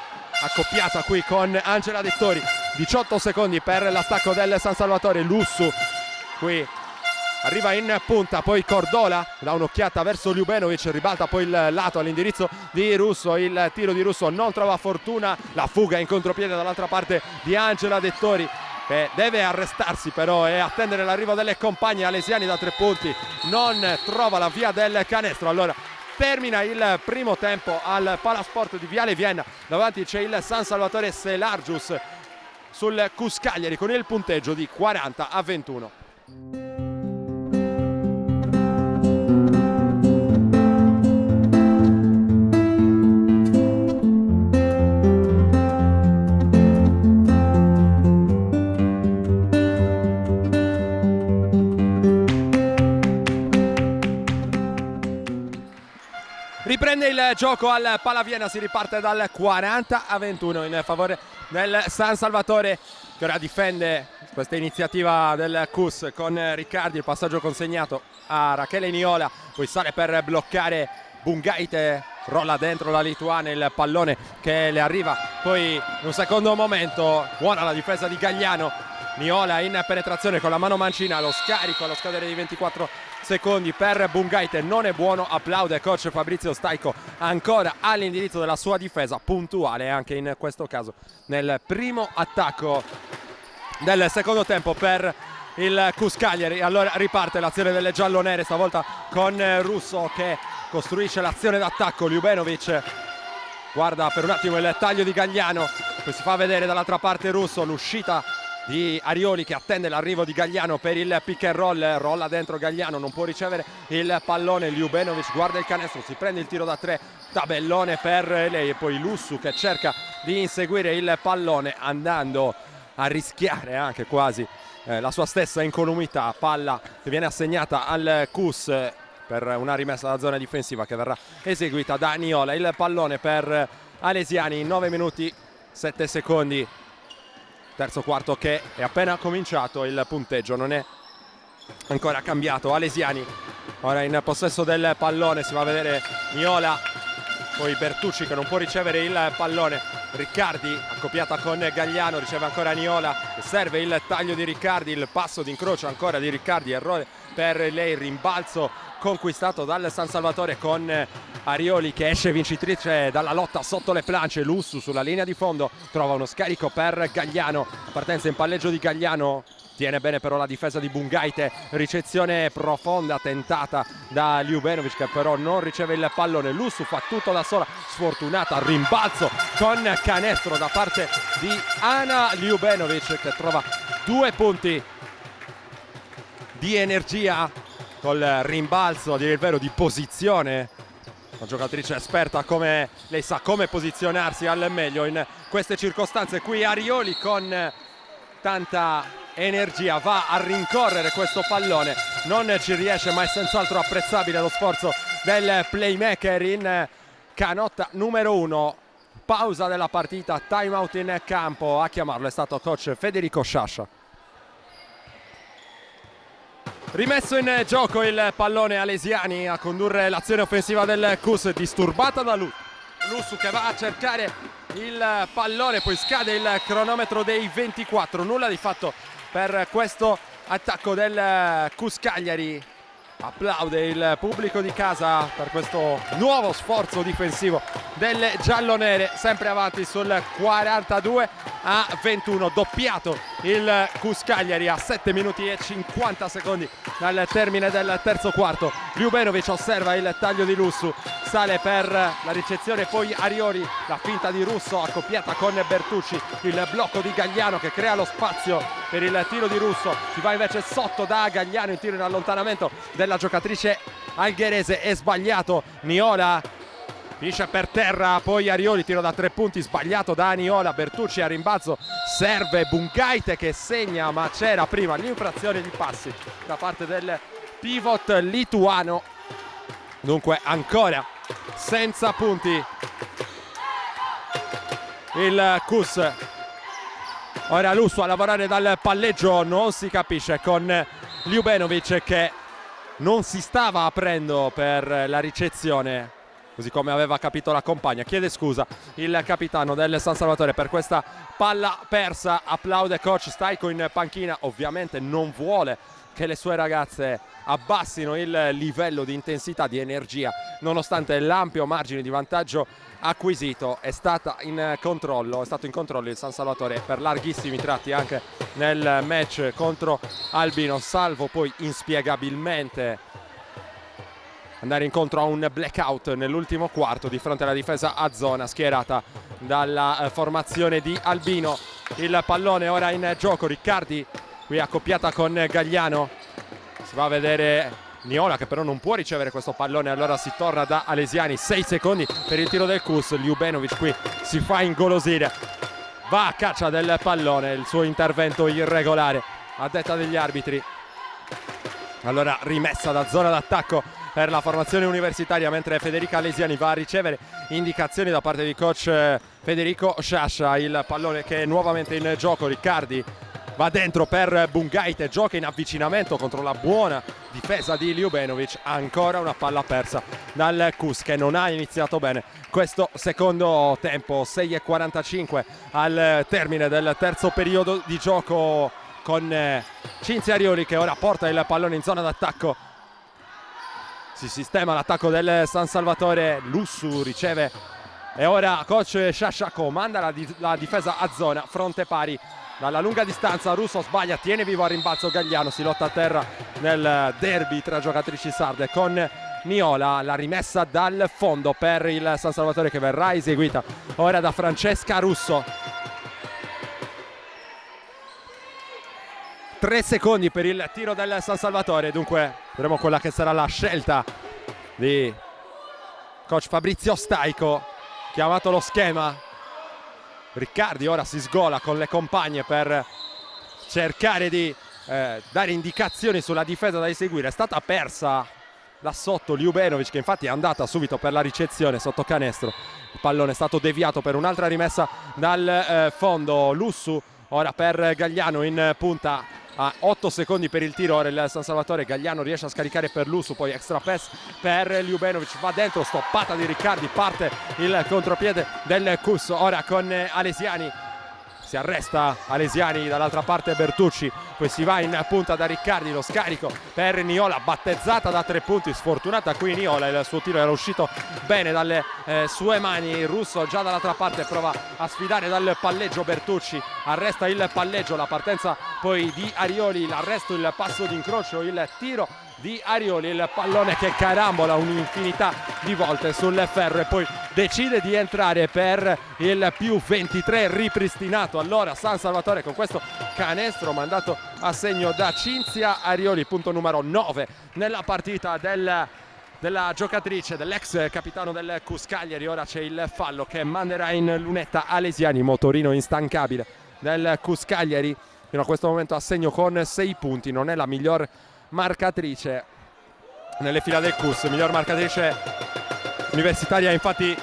accoppiata qui con Angela Dettori. 18 secondi per l'attacco del San Salvatore. Lussu qui arriva in punta, poi Cordola dà un'occhiata verso Ljubenovic, ribalta poi il lato all'indirizzo di Russo, il tiro di Russo non trova fortuna, la fuga in contropiede dall'altra parte di Angela Dettori che deve arrestarsi però e attendere l'arrivo delle compagne. Alesiani da 3 punti non trova la via del canestro, allora termina il primo tempo al Palasport di Viale Vienna. Davanti c'è il San Salvatore Selargius sul Cus Cagliari con il punteggio di 40-21. Riprende il gioco al Palaviena, si riparte dal 40-21 in favore del San Salvatore, che ora difende questa iniziativa del Cus con Riccardi. Il passaggio consegnato a Rachele Niola, poi sale per bloccare Bungaite, rolla dentro la lituana, il pallone che le arriva poi in un secondo momento. Buona la difesa di Gagliano, Niola in penetrazione con la mano mancina, lo scarico allo scadere di 24 secondi per Bungaite non è buono, applaude coach Fabrizio Staico ancora all'indirizzo della sua difesa, puntuale anche in questo caso nel primo attacco del secondo tempo per il Cus Cagliari. Allora riparte l'azione delle giallonere, stavolta con Russo che costruisce l'azione d'attacco. Ljubenovic guarda per un attimo il taglio di Gagliano, poi si fa vedere dall'altra parte Russo, l'uscita di Arioli che attende l'arrivo di Gagliano per il pick and roll, rolla dentro Gagliano, non può ricevere il pallone. Ljubenovic guarda il canestro, si prende il tiro da 3, tabellone per lei, e poi Lussu che cerca di inseguire il pallone andando a rischiare anche quasi la sua stessa incolumità. Palla che viene assegnata al Cus per una rimessa dalla zona difensiva che verrà eseguita da Niola. Il pallone per Alesiani, 9 minuti 7 secondi, terzo quarto che è appena cominciato, il punteggio non è ancora cambiato. Alesiani ora in possesso del pallone, si va a vedere Niola, poi Bertucci che non può ricevere il pallone, Riccardi accoppiata con Gagliano, riceve ancora Niola, serve il taglio di Riccardi, il passo d'incrocio ancora di Riccardi, errore per lei, rimbalzo conquistato dal San Salvatore con Arioli che esce vincitrice dalla lotta sotto le planche. Lussu sulla linea di fondo trova uno scarico per Gagliano, partenza in palleggio di Gagliano, tiene bene però la difesa di Bungaite, ricezione profonda tentata da Ljubenovic che però non riceve il pallone. Lussu fa tutto da sola, sfortunata, rimbalzo con canestro da parte di Ana Ljubenovic che trova 2 punti di energia col rimbalzo, a dire il vero, di posizione. Una giocatrice esperta, come lei sa come posizionarsi al meglio in queste circostanze. Qui Arioli con tanta energia va a rincorrere questo pallone, non ci riesce, ma è senz'altro apprezzabile lo sforzo del playmaker in canotta numero 1. Pausa della partita, time out in campo, a chiamarlo è stato coach Federico Sciascia. Rimesso in gioco il pallone, Alesiani a condurre l'azione offensiva del Cus, disturbata da Lussu che va a cercare il pallone, poi scade il cronometro dei 24, nulla di fatto per questo attacco del Cus Cagliari. Applaude il pubblico di casa per questo nuovo sforzo difensivo delle giallonere, sempre avanti sul 42-21, doppiato il Cus Cagliari a 7 minuti e 50 secondi dal termine del terzo quarto. Ljubenovic osserva il taglio di Lussu, sale per la ricezione, poi Arioli, la finta di Russo accoppiata con Bertucci, il blocco di Gagliano che crea lo spazio per il tiro di Russo, si va invece sotto da Gagliano, in tiro in allontanamento della giocatrice algherese, è sbagliato. Niola finisce per terra, poi Arioli, tiro da 3 punti sbagliato da Niola. Bertucci a rimbalzo, serve Bungaite che segna, ma c'era prima l'infrazione di passi da parte del pivot lituano. Dunque ancora senza punti il Cus. Ora Lussu a lavorare dal palleggio, non si capisce, con Ljubenovic che non si stava aprendo per la ricezione, così come aveva capito la compagna. Chiede scusa il capitano del San Salvatore per questa palla persa, applaude coach Staico in panchina, ovviamente non vuole che le sue ragazze abbassino il livello di intensità, di energia, nonostante l'ampio margine di vantaggio acquisito. È stato in controllo il San Salvatore per larghissimi tratti anche nel match contro Albino, salvo poi inspiegabilmente andare incontro a un blackout nell'ultimo quarto di fronte alla difesa a zona schierata dalla formazione di Albino. Il pallone ora in gioco, Riccardi qui accoppiata con Gagliano, si va a vedere Niola che però non può ricevere questo pallone, allora si torna da Alesiani, 6 secondi per il tiro del Cus. Ljubenovic qui si fa ingolosire, va a caccia del pallone, il suo intervento irregolare a detta degli arbitri. Allora rimessa da zona d'attacco per la formazione universitaria, mentre Federica Alesiani va a ricevere indicazioni da parte di coach Federico Sciascia. Il pallone che è nuovamente in gioco, Riccardi va dentro per Bungaite, gioca in avvicinamento contro la buona difesa di Ljubenovic. Ancora una palla persa dal Kus, che non ha iniziato bene questo secondo tempo. 6:45 al termine del terzo periodo di gioco, con Cinzia Arioli che ora porta il pallone in zona d'attacco. Si sistema l'attacco del San Salvatore, Lussu riceve e ora coach Sciascia comanda la difesa a zona, fronte pari. Dalla lunga distanza Russo sbaglia, tiene vivo a rimbalzo Gagliano, si lotta a terra nel derby tra giocatrici sarde con Niola. La rimessa dal fondo per il San Salvatore che verrà eseguita ora da Francesca Russo. 3 secondi per il tiro del San Salvatore, dunque vedremo quella che sarà la scelta di coach Fabrizio Staico, chiamato lo schema. Riccardi ora si sgola con le compagne per cercare di dare indicazioni sulla difesa da eseguire. È stata persa da sotto Ljubenovic, che infatti è andata subito per la ricezione sotto canestro. Il pallone è stato deviato per un'altra rimessa dal fondo. Lussu ora per Gagliano in punta, a 8 secondi per il tiro. Ora il San Salvatore, Gagliano riesce a scaricare per Lussu, poi extra pass per Ljubenovic, va dentro, stoppata di Riccardi, parte il contropiede del Kus. Ora con Alesiani, si arresta Alesiani, dall'altra parte Bertucci, poi si va in punta da Riccardi, lo scarico per Niola, battezzata da 3 punti, sfortunata qui Niola, il suo tiro era uscito bene dalle sue mani. Il Russo già dall'altra parte prova a sfidare dal palleggio Bertucci, arresta il palleggio, la partenza poi di Arioli, l'arresto, il passo d'incrocio, il tiro di Arioli, il pallone che carambola un'infinità di volte sul ferro e poi decide di entrare per il più 23 ripristinato. Allora San Salvatore con questo canestro mandato a segno da Cinzia Arioli, punto numero 9 nella partita della giocatrice, dell'ex capitano del Kus Cagliari. Ora c'è il fallo che manderà in lunetta Alesiani, motorino instancabile del Kus Cagliari, fino a questo momento a segno con 6 punti. Non è la miglior marcatrice nelle fila del Kus, miglior marcatrice universitaria infatti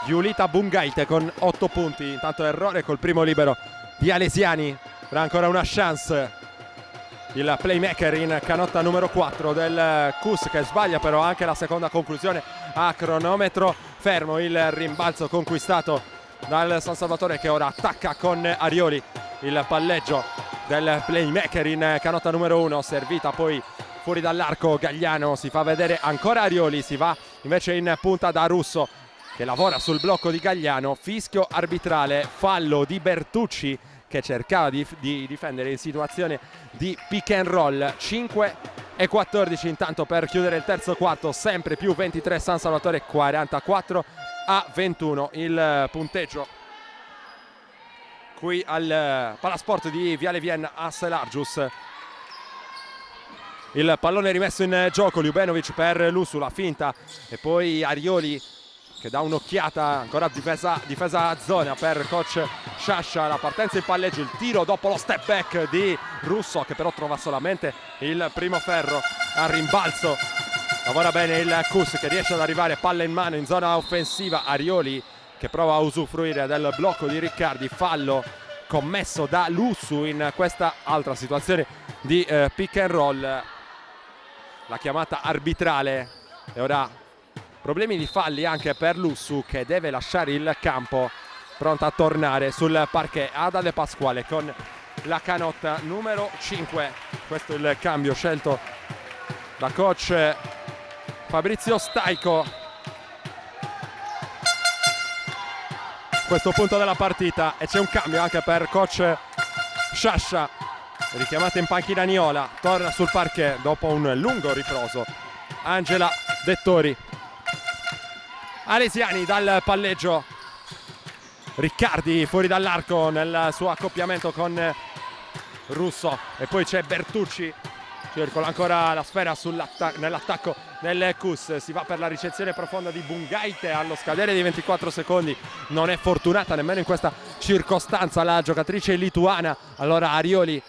Giulita Bungaite con 8 punti. Intanto errore col primo libero di Alesiani, avrà ancora una chance il playmaker in canotta numero 4 del Kus, che sbaglia però anche la seconda conclusione a cronometro fermo. Il rimbalzo conquistato dal San Salvatore, che ora attacca con Arioli. Il palleggio del playmaker in canotta numero 1, servita poi fuori dall'arco. Gagliano, si fa vedere ancora Arioli, si va invece in punta da Russo che lavora sul blocco di Gagliano. Fischio arbitrale, fallo di Bertucci che cercava di difendere in situazione di pick and roll. 5:14 intanto per chiudere il terzo quarto, sempre più 23 San Salvatore, 44-21 il punteggio qui al Palasport di Viale Vienna a Selargius. Il pallone rimesso in gioco, Ljubenovic per Lussu, la finta e poi Arioli che dà un'occhiata, ancora difesa a zona per coach Sciascia. La partenza in palleggio, il tiro dopo lo step back di Russo che però trova solamente il primo ferro a rimbalzo. Lavora bene il Kus che riesce ad arrivare, palla in mano in zona offensiva. Arioli che prova a usufruire del blocco di Riccardi, fallo commesso da Lussu in questa altra situazione di pick and roll. La chiamata arbitrale e ora problemi di falli anche per Lussu che deve lasciare il campo, pronta a tornare sul parquet. Ada De Pasquale con la canotta numero 5. Questo è il cambio scelto da coach Fabrizio Staico. Questo punto della partita e c'è un cambio anche per coach Sciascia. Richiamata in panchina Niola, torna sul parquet dopo un lungo riposo Angela Dettori. Alesiani dal palleggio, Riccardi fuori dall'arco nel suo accoppiamento con Russo e poi c'è Bertucci, circola ancora la sfera nell'attacco del Kus. Si va per la ricezione profonda di Bungaite allo scadere dei 24 secondi. Non è fortunata nemmeno in questa circostanza la giocatrice lituana. Allora Arioli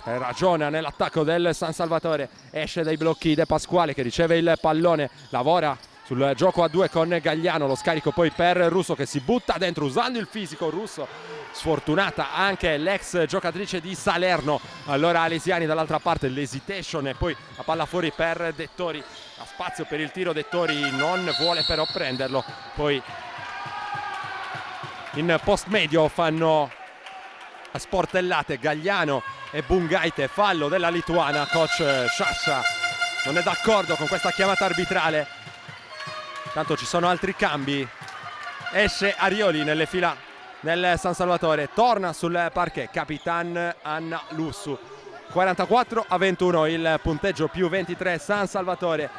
ragiona nell'attacco del San Salvatore, esce dai blocchi De Pasquale che riceve il pallone, lavora sul gioco a 2 con Gagliano, lo scarico poi per Russo che si butta dentro usando il fisico. Russo, sfortunata anche l'ex giocatrice di Salerno. Allora Alesiani dall'altra parte, l'hesitation e poi la palla fuori per Dettori, ha spazio per il tiro, Dettori non vuole però prenderlo, poi in post medio fanno sportellate Gagliano e Bungaite, fallo della lituana. Coach Sciascia non è d'accordo con questa chiamata arbitrale. Tanto ci sono altri cambi, esce Arioli nelle fila del San Salvatore, torna sul parquet Capitan Anna Lussu. 44-21 il punteggio, più 23 San Salvatore.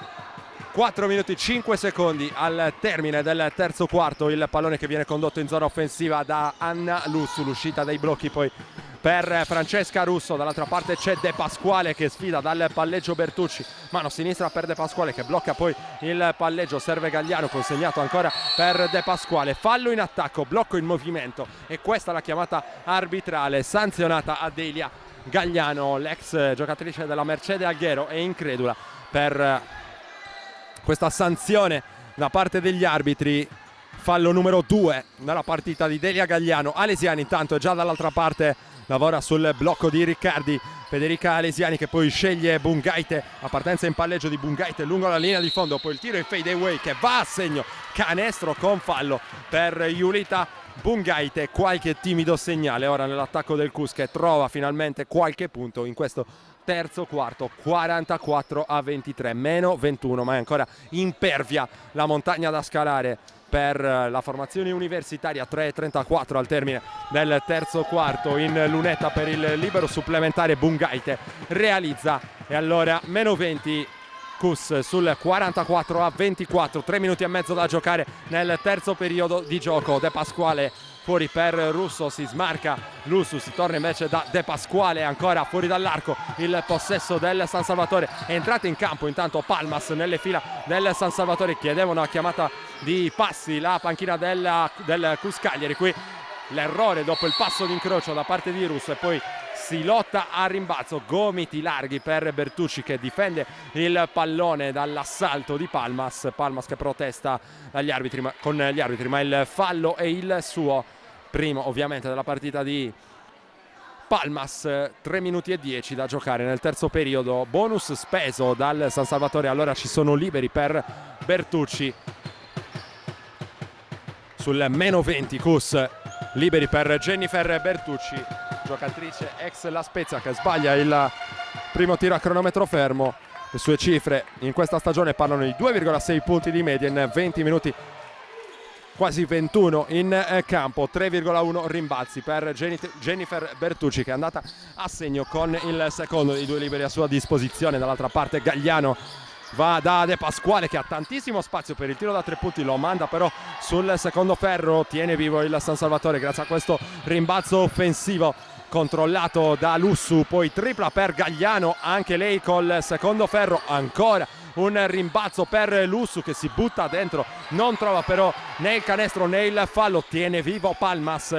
4 minuti 5 secondi al termine del terzo quarto, il pallone che viene condotto in zona offensiva da Anna Lussu, l'uscita dai blocchi poi per Francesca Russo. Dall'altra parte c'è De Pasquale che sfida dal palleggio Bertucci, mano sinistra per De Pasquale che blocca poi il palleggio, serve Gagliano, consegnato ancora per De Pasquale, fallo in attacco, blocco in movimento e questa è la chiamata arbitrale, sanzionata a Delia Gagliano, l'ex giocatrice della Mercedes Alghero, è incredula per questa sanzione da parte degli arbitri. Fallo numero 2 nella partita di Delia Gagliano. Alesiani intanto è già dall'altra parte, lavora sul blocco di Riccardi, Federica Alesiani che poi sceglie Bungaite, la partenza in palleggio di Bungaite lungo la linea di fondo, poi il tiro in fade away che va a segno, canestro con fallo per Julita Bungaite. Qualche timido segnale ora nell'attacco del Cus che trova finalmente qualche punto in questo terzo quarto. 44-23, meno 21, ma è ancora impervia la montagna da scalare per la formazione universitaria. 3:34 al termine del terzo quarto, in lunetta per il libero supplementare Bungaite realizza, e allora meno 20 Cus sul 44-24, 3 minuti e mezzo da giocare nel terzo periodo di gioco. De Pasquale fuori per Russo, si smarca Lussu, si torna invece da De Pasquale, ancora fuori dall'arco il possesso del San Salvatore. È entrata in campo intanto Palmas nelle fila del San Salvatore, chiedevano una chiamata di passi la panchina del Cus Cagliari. Qui l'errore dopo il passo d'incrocio da parte di Russo e poi si lotta a rimbalzo, gomiti larghi per Bertucci che difende il pallone dall'assalto di Palmas che protesta con gli arbitri, ma il fallo è il suo, primo ovviamente della partita di Palmas. 3 minuti e 10 da giocare nel terzo periodo, bonus speso dal San Salvatore, allora ci sono liberi per Bertucci sul meno 20 Cus, liberi per Jennifer Bertucci, giocatrice ex La Spezia che sbaglia il primo tiro a cronometro fermo. Le sue cifre in questa stagione parlano di 2,6 punti di media in 20 minuti, quasi 21 in campo, 3,1 rimbalzi per Jennifer Bertucci che è andata a segno con il secondo dei 2 liberi a sua disposizione. Dall'altra parte Gagliano va da De Pasquale che ha tantissimo spazio per il tiro da 3 punti, lo manda però sul secondo ferro, tiene vivo il San Salvatore grazie a questo rimbalzo offensivo controllato da Lussu, poi tripla per Gagliano, anche lei col secondo ferro, ancora un rimbalzo per Lussu che si butta dentro, non trova però né il canestro né il fallo, tiene vivo Palmas,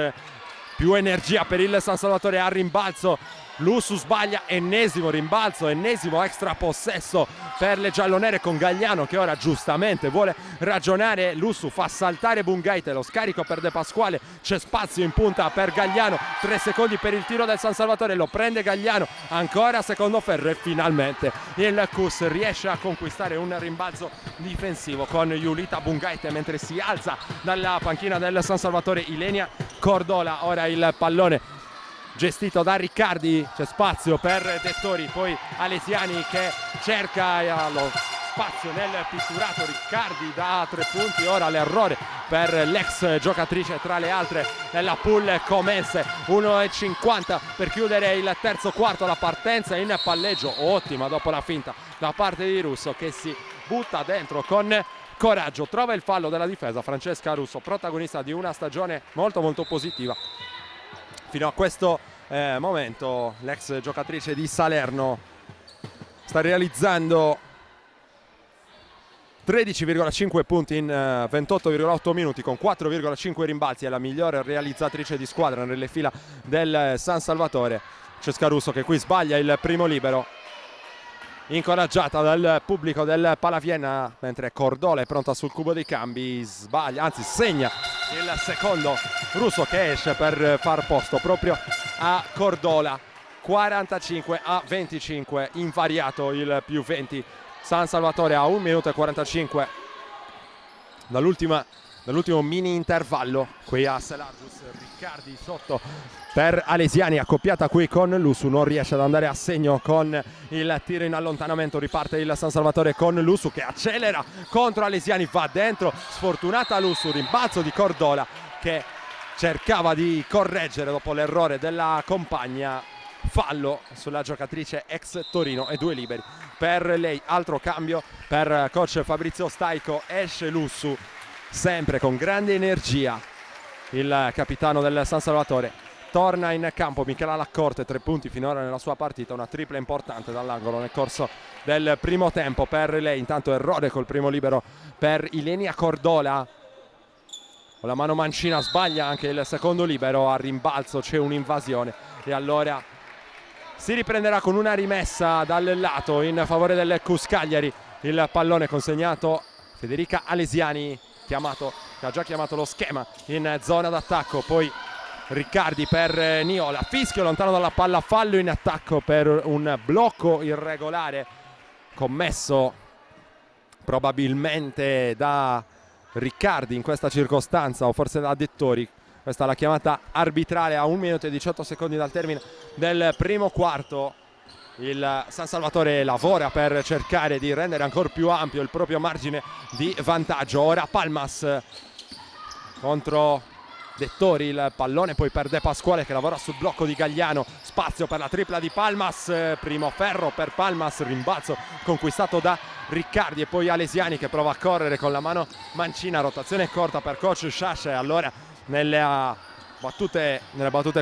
più energia per il San Salvatore a rimbalzo. Lussu sbaglia, ennesimo rimbalzo, ennesimo extra possesso per le giallonere con Gagliano che ora giustamente vuole ragionare. Lussu fa saltare Bungaite, lo scarico per De Pasquale, c'è spazio in punta per Gagliano, 3 secondi per il tiro del San Salvatore, lo prende Gagliano, ancora secondo ferro e finalmente il Cus riesce a conquistare un rimbalzo difensivo con Julita Bungaite mentre si alza dalla panchina del San Salvatore Ilenia Cordola. Ora il pallone gestito da Riccardi, c'è spazio per Dettori, poi Alesiani che cerca lo spazio nel pitturato, Riccardi da 3 punti, ora l'errore per l'ex giocatrice tra le altre nella pool Comense. 1:50 per chiudere il terzo quarto, la partenza in palleggio ottima dopo la finta da parte di Russo che si butta dentro con coraggio, trova il fallo della difesa. Francesca Russo, protagonista di una stagione molto molto positiva fino a questo momento. L'ex giocatrice di Salerno sta realizzando 13,5 punti in 28,8 minuti con 4,5 rimbalzi, è la migliore realizzatrice di squadra nelle fila del San Salvatore. Francesca Russo che qui sbaglia il primo libero, incoraggiata dal pubblico del Palaviena, mentre Cordola è pronta sul cubo dei cambi, sbaglia, anzi segna il secondo Russo che esce per far posto proprio a Cordola. 45-25, invariato il più 20. San Salvatore a 1 minuto e 45 dall'ultimo mini intervallo qui a Selargius. Riccardi sotto per Alesiani, accoppiata qui con Lusu, non riesce ad andare a segno con il tiro in allontanamento. Riparte il San Salvatore con Lusu che accelera contro Alesiani, va dentro, sfortunata Lusu, rimbalzo di Cordola che cercava di correggere dopo l'errore della compagna. Fallo sulla giocatrice ex Torino e 2 liberi per lei. Altro cambio per coach Fabrizio Staico, esce Lussu sempre con grande energia, il capitano del San Salvatore. Torna in campo Michela Laccorte, 3 punti finora nella sua partita, una tripla importante dall'angolo nel corso del primo tempo per lei. Intanto errore col primo libero per Ilenia Cordola, con la mano mancina sbaglia anche il secondo libero. A rimbalzo c'è un'invasione e allora si riprenderà con una rimessa dal lato in favore del Cus Cagliari. Il pallone consegnato Federica Alesiani, che ha già chiamato lo schema in zona d'attacco. Poi Riccardi per Niola, fischio lontano dalla palla, fallo in attacco per un blocco irregolare commesso probabilmente da Riccardi in questa circostanza, o forse da Dettori. Questa è la chiamata arbitrale a 1 minuto e 18 secondi dal termine del primo quarto. Il San Salvatore lavora per cercare di rendere ancora più ampio il proprio margine di vantaggio. Ora Palmas contro Dettori, il pallone poi per De Pasquale che lavora sul blocco di Gagliano. Spazio per la tripla di Palmas, primo ferro per Palmas, rimbalzo conquistato da Riccardi e poi Alesiani che prova a correre con la mano mancina. Rotazione corta per coach Sciascia e allora nelle battute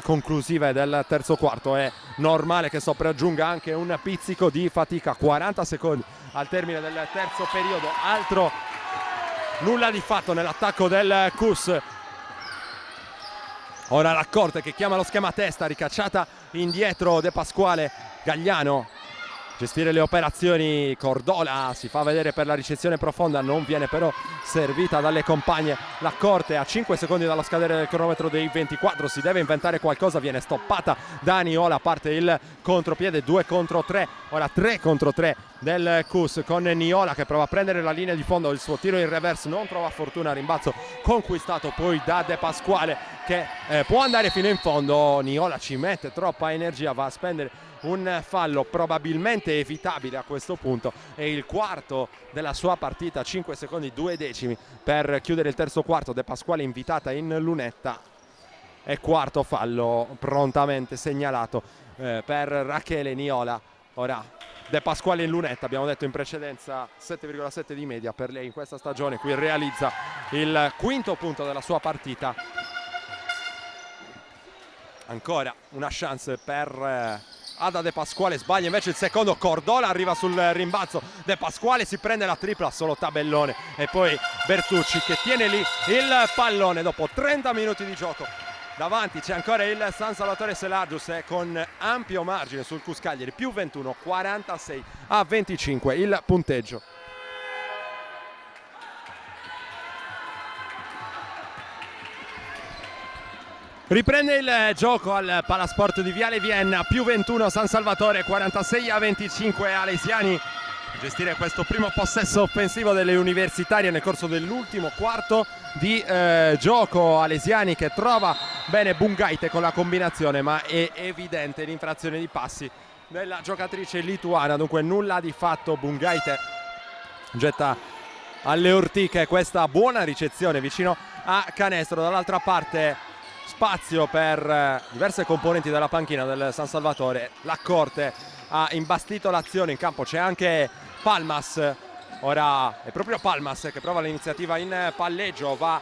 conclusive del terzo quarto è normale che sopraggiunga anche un pizzico di fatica. 40 secondi al termine del terzo periodo, altro nulla di fatto nell'attacco del Cus. Ora Laccorte che chiama lo schema testa, ricacciata indietro De Pasquale. Gagliano gestire le operazioni, Cordola si fa vedere per la ricezione profonda, non viene però servita dalle compagne. Laccorte a 5 secondi dallo scadere del cronometro dei 24, si deve inventare qualcosa, viene stoppata da Niola, parte il contropiede, 2 contro 3, ora 3 contro 3 del Cus con Niola che prova a prendere la linea di fondo, il suo tiro in reverse non trova fortuna, rimbalzo conquistato poi da De Pasquale che può andare fino in fondo. Niola ci mette troppa energia, va a spendere un fallo probabilmente evitabile a questo punto, è il quarto della sua partita, 5 secondi 2 decimi per chiudere il terzo quarto. De Pasquale invitata in lunetta e quarto fallo prontamente segnalato per Rachele Niola. Ora De Pasquale in lunetta, abbiamo detto in precedenza 7,7 di media per lei in questa stagione, qui realizza il quinto punto della sua partita. Ancora una chance per Ada De Pasquale, sbaglia invece il secondo, Cordola arriva sul rimbalzo, De Pasquale si prende la tripla, solo tabellone e poi Bertucci che tiene lì il pallone dopo 30 minuti di gioco. Davanti c'è ancora il San Salvatore Selargius con ampio margine sul Cus Cagliari, più 21, 46-25 il punteggio. Riprende il gioco al Palasport di Viale Vienna, più 21 San Salvatore, 46-25 Alesiani. Gestire questo primo possesso offensivo delle universitarie nel corso dell'ultimo quarto di gioco. Alesiani che trova bene Bungaite con la combinazione, ma è evidente l'infrazione di passi della giocatrice lituana, dunque nulla di fatto. Bungaite getta alle ortiche questa buona ricezione vicino a canestro. Dall'altra parte spazio per diverse componenti della panchina del San Salvatore. Laccorte ha imbastito l'azione, in campo c'è anche Palmas, ora è proprio Palmas che prova l'iniziativa in palleggio, va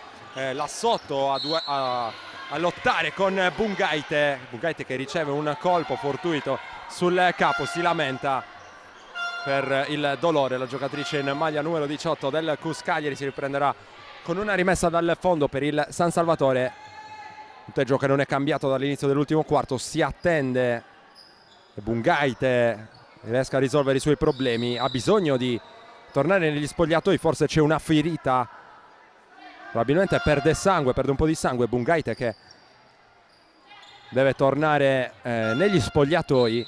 là sotto a lottare con Bungaite che riceve un colpo fortuito sul capo, si lamenta per il dolore. La giocatrice in maglia numero 18 del Cus Cagliari si riprenderà con una rimessa dal fondo per il San Salvatore. Punteggio che non è cambiato dall'inizio dell'ultimo quarto, si attende Bungaite riesca a risolvere i suoi problemi. Ha bisogno di tornare negli spogliatoi, forse c'è una ferita, probabilmente perde sangue, perde un po' di sangue Bungaite, che deve tornare negli spogliatoi.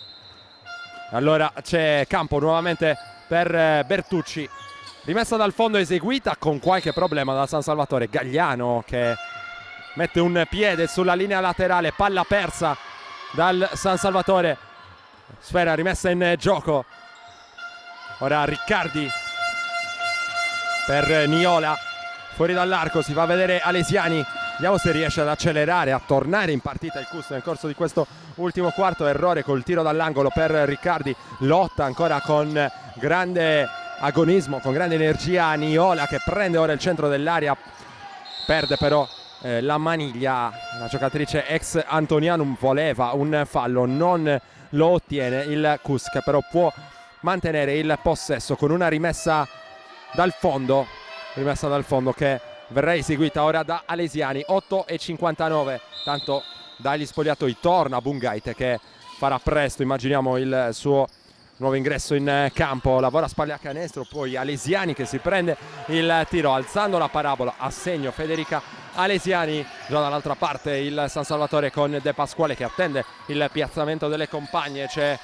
Allora c'è campo nuovamente per Bertucci, rimessa dal fondo eseguita con qualche problema da San Salvatore. Gagliano che mette un piede sulla linea laterale, palla persa dal San Salvatore, sfera rimessa in gioco. Ora Riccardi per Niola, fuori dall'arco, si fa vedere Alesiani. Vediamo se riesce ad accelerare, a tornare in partita il Cus nel corso di questo ultimo quarto. Errore col tiro dall'angolo per Riccardi, lotta ancora con grande agonismo, con grande energia Niola, che prende ora il centro dell'area, perde però la maniglia. La giocatrice ex Antonianum voleva un fallo, non lo ottiene il Cus, che però può mantenere il possesso con una rimessa dal fondo che verrà eseguita ora da Alesiani. 8:59, tanto dagli spogliatoi torna Bungaite, che farà presto, immaginiamo, il suo nuovo ingresso in campo. Lavora a spalle a canestro, poi Alesiani che si prende il tiro alzando la parabola a segno Federica Alesiani. Già dall'altra parte il San Salvatore con De Pasquale che attende il piazzamento delle compagne. C'è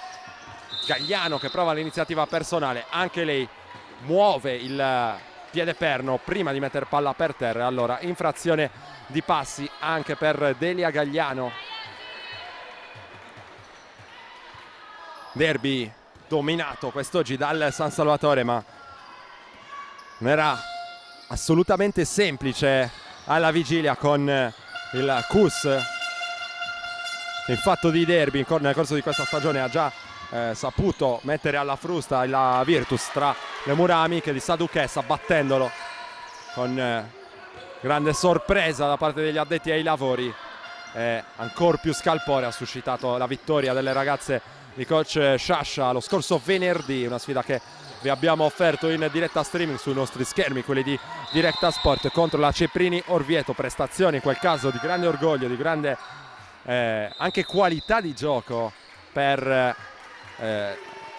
Gagliano che prova l'iniziativa personale, anche lei muove il piede perno prima di mettere palla per terra. Allora infrazione di passi anche per Delia Gagliano. Derby dominato quest'oggi dal San Salvatore, ma non era assolutamente semplice alla vigilia con il Cus, che in fatto di derby nel corso di questa stagione ha già saputo mettere alla frusta la Virtus tra le mura amiche di Saduchessa, battendolo con grande sorpresa da parte degli addetti ai lavori. Ancora più scalpore ha suscitato la vittoria delle ragazze di coach Sciascia lo scorso venerdì, una sfida che vi abbiamo offerto in diretta streaming sui nostri schermi, quelli di Directa Sport, contro la Ceprini Orvieto. Prestazioni in quel caso di grande orgoglio, di grande anche qualità di gioco per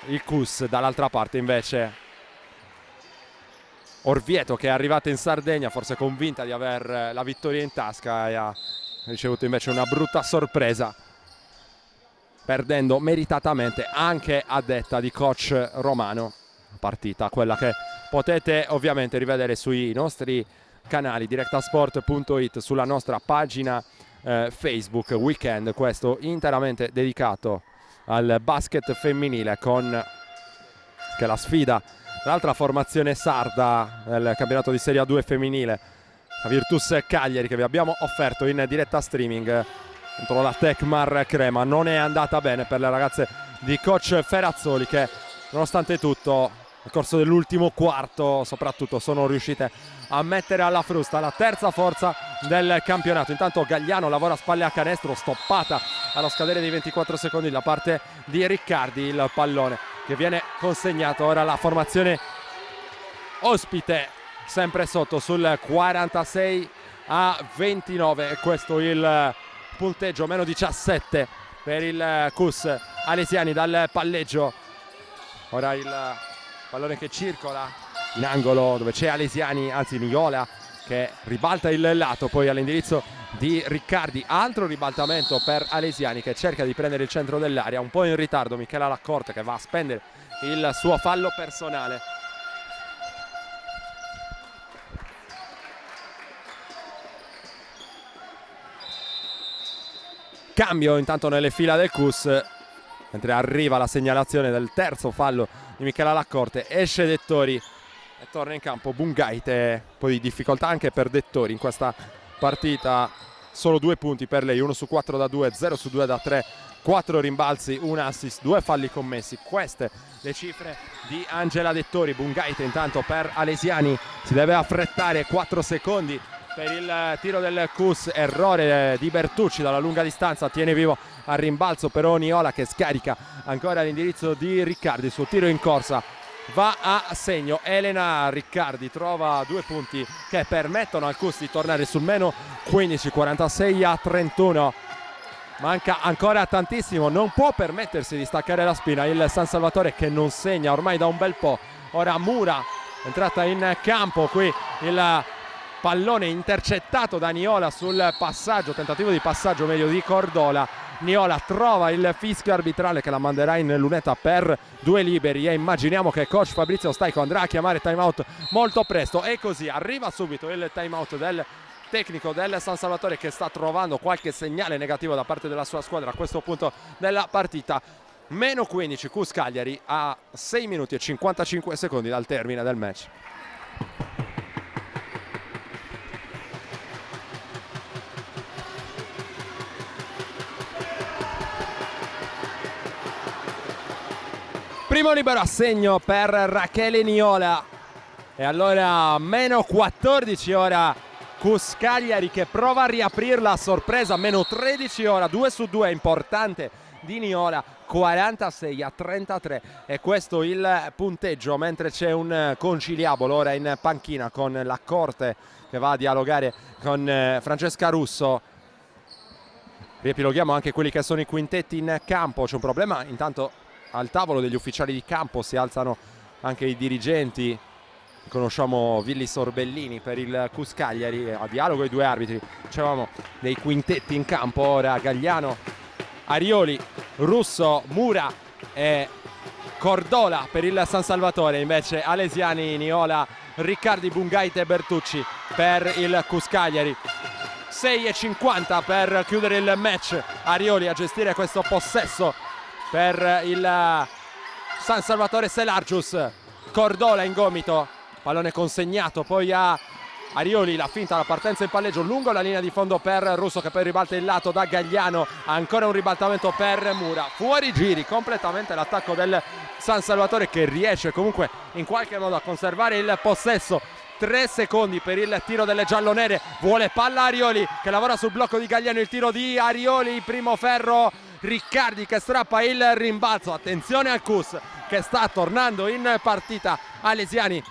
il Cus. Dall'altra parte invece Orvieto, che è arrivata in Sardegna forse convinta di aver la vittoria in tasca, e ha ricevuto invece una brutta sorpresa, perdendo meritatamente anche a detta di coach Romano. Partita quella che potete ovviamente rivedere sui nostri canali directasport.it, sulla nostra pagina Facebook. Weekend questo interamente dedicato al basket femminile, con che la sfida l'altra formazione sarda del campionato di Serie A2 femminile, la Virtus Cagliari, che vi abbiamo offerto in diretta streaming contro la Tecmar Crema. Non è andata bene per le ragazze di coach Ferazzoli, che nonostante tutto nel corso dell'ultimo quarto soprattutto sono riuscite a mettere alla frusta la terza forza del campionato. Intanto Gagliano lavora a spalle a canestro, stoppata allo scadere dei 24 secondi da parte di Riccardi. Il pallone che viene consegnato ora alla formazione ospite, sempre sotto sul 46-29. Questo il punteggio, meno 17 per il Cus. Alesiani dal palleggio, ora il pallone che circola in angolo dove c'è Alesiani, anzi Niola, che ribalta il lato poi all'indirizzo di Riccardi. Altro ribaltamento per Alesiani, che cerca di prendere il centro dell'area, un po' in ritardo Michela Laccorte, che va a spendere il suo fallo personale. Cambio intanto nelle fila del Cus, mentre arriva la segnalazione del terzo fallo di Michela Laccorte. Esce Dettori e torna in campo Bungaite. Poi di difficoltà anche per Dettori in questa partita, solo 2 punti per lei, 1 su 4 da 2, 0 su 2 da 3, 4 rimbalzi, 1 assist, 2 falli commessi. Queste le cifre di Angela Dettori. Bungaite intanto per Alesiani, si deve affrettare, 4 secondi per il tiro del Cus. Errore di Bertucci dalla lunga distanza, tiene vivo al rimbalzo però Niola, che scarica ancora l'indirizzo di Riccardi. Il suo tiro in corsa va a segno. Elena Riccardi trova 2 punti che permettono al Cus di tornare sul meno 15, 46-31. manca ancora tantissimo, non può permettersi di staccare la spina il San Salvatore, che non segna ormai da un bel po'. Ora Mura entrata in campo, qui il pallone intercettato da Niola sul passaggio, tentativo di passaggio meglio di Cordola. Niola trova il fischio arbitrale che la manderà in lunetta per 2 liberi e immaginiamo che coach Fabrizio Staico andrà a chiamare timeout molto presto, e così arriva subito il timeout del tecnico del San Salvatore, che sta trovando qualche segnale negativo da parte della sua squadra a questo punto della partita. Meno 15 Cus Cagliari a 6 minuti e 55 secondi dal termine del match. Primo libero a segno per Rachele Niola, e allora meno 14 ora Cus Cagliari, che prova a riaprirla a sorpresa. Meno 13 ora, 2 su 2 importante di Niola, 46 a 33, e questo il punteggio, mentre c'è un conciliabolo ora in panchina con la Corte che va a dialogare con Francesca Russo. Riepiloghiamo anche quelli che sono i quintetti in campo. C'è un problema intanto al tavolo degli ufficiali di campo, si alzano anche i dirigenti. Conosciamo Villi Sorbellini per il Cus Cagliari, a dialogo i 2 arbitri. Dicevamo dei quintetti in campo, ora Gagliano, Arioli, Russo, Mura e Cordola per il San Salvatore. Invece Alesiani, Niola, Riccardi, Bungaite e Bertucci per il Cus Cagliari. 6:50 per chiudere il match. Arioli a gestire questo possesso per il San Salvatore Selargius. Cordola in gomito, pallone consegnato poi a Arioli, la finta, la partenza in palleggio lungo la linea di fondo per Russo, che poi ribalta il lato da Gagliano. Ancora un ribaltamento per Mura, fuori giri completamente l'attacco del San Salvatore, che riesce comunque in qualche modo a conservare il possesso. 3 secondi per il tiro delle giallonere, vuole palla Arioli che lavora sul blocco di Gagliano, il tiro di Arioli, primo ferro, Riccardi che strappa il rimbalzo. Attenzione al Cus che sta tornando in partita. Alesiani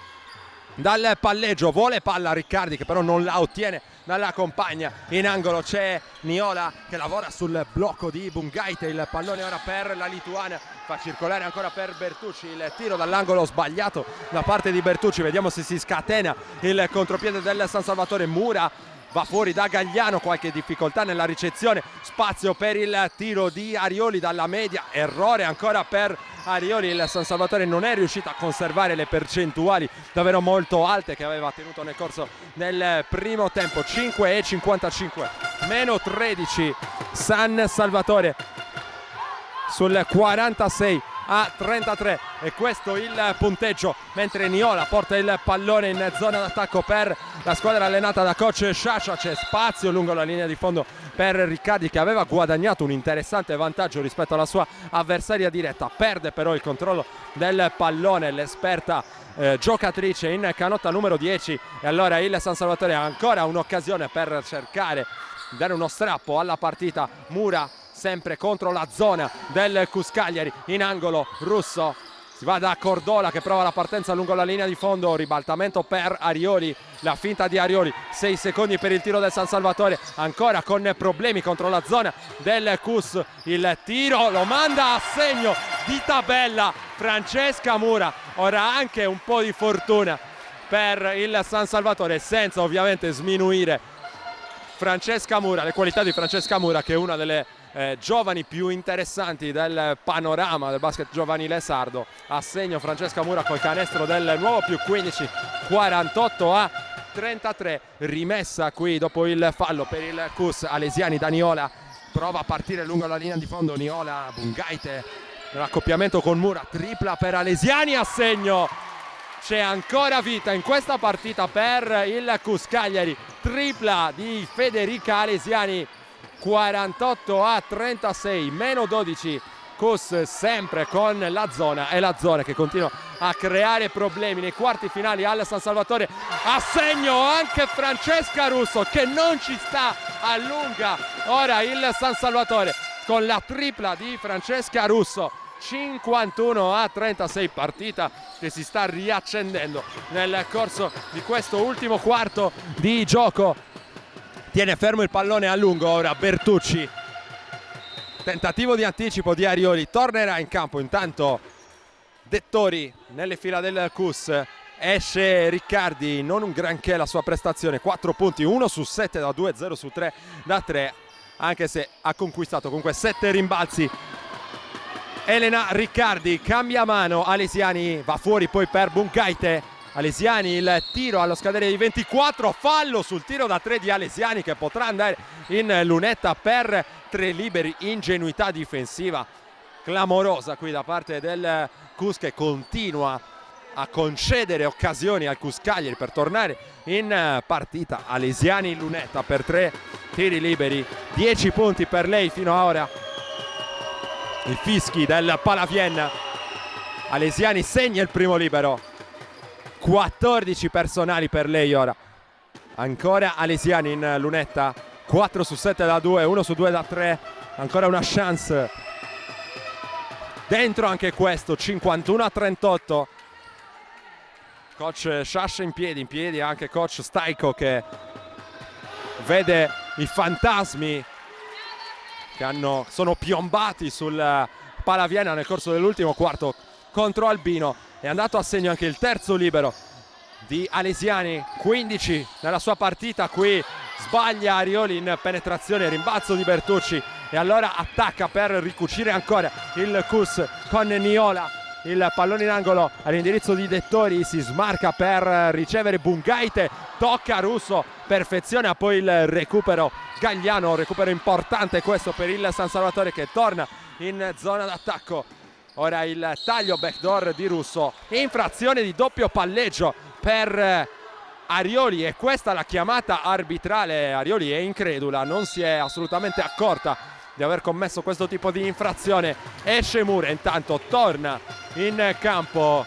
dal palleggio, vuole palla Riccardi che però non la ottiene dalla compagna. In angolo c'è Niola che lavora sul blocco di Bungaite, il pallone ora per la lituana, fa circolare ancora per Bertucci, il tiro dall'angolo sbagliato da parte di Bertucci, vediamo se si scatena il contropiede del San Salvatore. Mura va fuori da Gagliano, qualche difficoltà nella ricezione, spazio per il tiro di Arioli dalla media, errore ancora per Arioli. Il San Salvatore non è riuscito a conservare le percentuali davvero molto alte che aveva tenuto nel corso del primo tempo. 5:55, meno 13 San Salvatore sul 46 a 33, e questo il punteggio, mentre Niola porta il pallone in zona d'attacco per la squadra allenata da coach Sciascia. C'è spazio lungo la linea di fondo per Riccardi, che aveva guadagnato un interessante vantaggio rispetto alla sua avversaria diretta, perde però il controllo del pallone l'esperta giocatrice in canotta numero 10, e allora il San Salvatore ha ancora un'occasione per cercare di dare uno strappo alla partita. Mura sempre contro la zona del Cus Cagliari, in angolo Russo, si va da Cordola che prova la partenza lungo la linea di fondo, ribaltamento per Arioli, la finta di Arioli, 6 secondi per il tiro del San Salvatore, ancora con problemi contro la zona del Cus, il tiro lo manda a segno di tabella Francesca Mura. Ora anche un po' di fortuna per il San Salvatore, senza ovviamente sminuire Francesca Mura, le qualità di Francesca Mura, che è una delle giovani più interessanti del panorama del basket giovanile sardo. A segno Francesca Mura col canestro del nuovo più 15, 48 a 33. Rimessa qui dopo il fallo per il Cus. Alesiani da Niola, prova a partire lungo la linea di fondo. Niola, Bungaite nell'accoppiamento con Mura, tripla per Alesiani, a segno. C'è ancora vita in questa partita per il Cus Cagliari, tripla di Federica Alesiani, 48 a 36, meno 12. Cus sempre con la zona, e la zona che continua a creare problemi nei quarti finali al San Salvatore. A segno anche Francesca Russo, che non ci sta a lunga. Ora il San Salvatore con la tripla di Francesca Russo, 51 a 36, partita che si sta riaccendendo nel corso di questo ultimo quarto di gioco. Tiene fermo il pallone a lungo ora Bertucci, Tentativo di anticipo di Arioli, tornerà in campo intanto Dettori nelle fila del Cus. Esce Riccardi, non un granché la sua prestazione, 4 punti, 1 su 7 da 2, 0 su 3 da 3, anche se ha conquistato comunque 7 rimbalzi. Elena Riccardi cambia mano, Alesiani va fuori poi per Bungaite. Alesiani, il tiro allo scadere di 24, fallo sul tiro da 3 di Alesiani che potrà andare in lunetta per 3 liberi. Ingenuità difensiva clamorosa qui da parte del Cus, che continua a concedere occasioni al Cus Cagliari per tornare in partita. Alesiani in lunetta per 3 tiri liberi, 10 punti per lei fino ad ora. I fischi del Palaviena. Alesiani segna il primo libero, 14 personali per lei ora. Ancora Alesiani in lunetta, 4 su 7 da 2, 1 su 2 da 3, ancora una chance. Dentro anche questo, 51-38. Coach Sciascia in piedi anche coach Staiko, che vede i fantasmi che sono piombati sul Palaviena nel corso dell'ultimo quarto contro Albino. È andato a segno anche il terzo libero di Alesiani, 15 nella sua partita. Qui sbaglia Arioli in penetrazione, rimbalzo di Bertucci, e allora attacca per ricucire ancora il Cus con Niola. Il pallone in angolo all'indirizzo di Dettori, si smarca per ricevere Bungaite, tocca Russo, perfeziona poi il recupero Gagliano, recupero importante questo per il San Salvatore, che torna in zona d'attacco. Ora il taglio backdoor di Russo, infrazione di doppio palleggio per Arioli, e questa la chiamata arbitrale. Arioli è incredula, non si è assolutamente accorta di aver commesso questo tipo di infrazione. Esce Mure, intanto torna in campo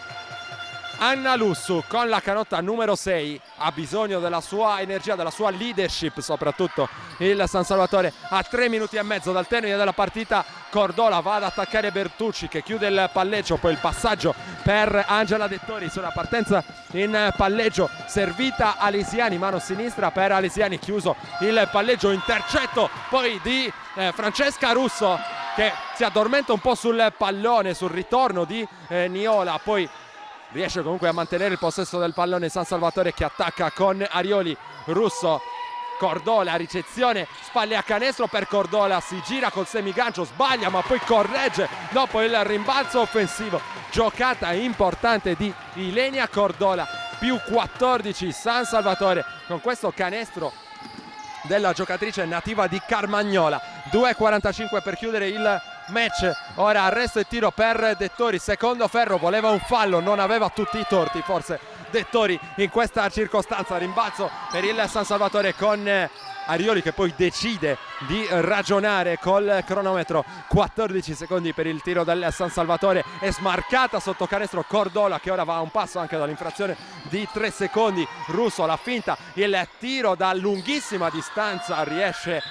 Anna Lussu con la canotta numero 6, ha bisogno della sua energia, della sua leadership soprattutto il San Salvatore. A 3 minuti e mezzo dal termine della partita Cordola va ad attaccare Bertucci, che chiude il palleggio, poi il passaggio per Angela Dettori sulla partenza in palleggio, servita Alesiani, mano sinistra per Alesiani, chiuso il palleggio, intercetto poi di Francesca Russo, che si addormenta un po' sul pallone sul ritorno di Niola, poi riesce comunque a mantenere il possesso del pallone San Salvatore, che attacca con Arioli. Russo, Cordola, ricezione, spalle a canestro per Cordola, si gira col semigancio, sbaglia ma poi corregge dopo il rimbalzo offensivo. Giocata importante di Ilenia Cordola, più 14 San Salvatore con questo canestro della giocatrice nativa di Carmagnola. 2:45 per chiudere il match. Ora arresto e tiro per Dettori, secondo ferro, voleva un fallo, non aveva tutti i torti forse Dettori in questa circostanza. Rimbalzo per il San Salvatore con Arioli, che poi decide di ragionare col cronometro. 14 secondi per il tiro del San Salvatore, è smarcata sotto canestro Cordola, che ora va a un passo anche dall'infrazione di 3 secondi. Russo la finta, il tiro da lunghissima distanza, riesce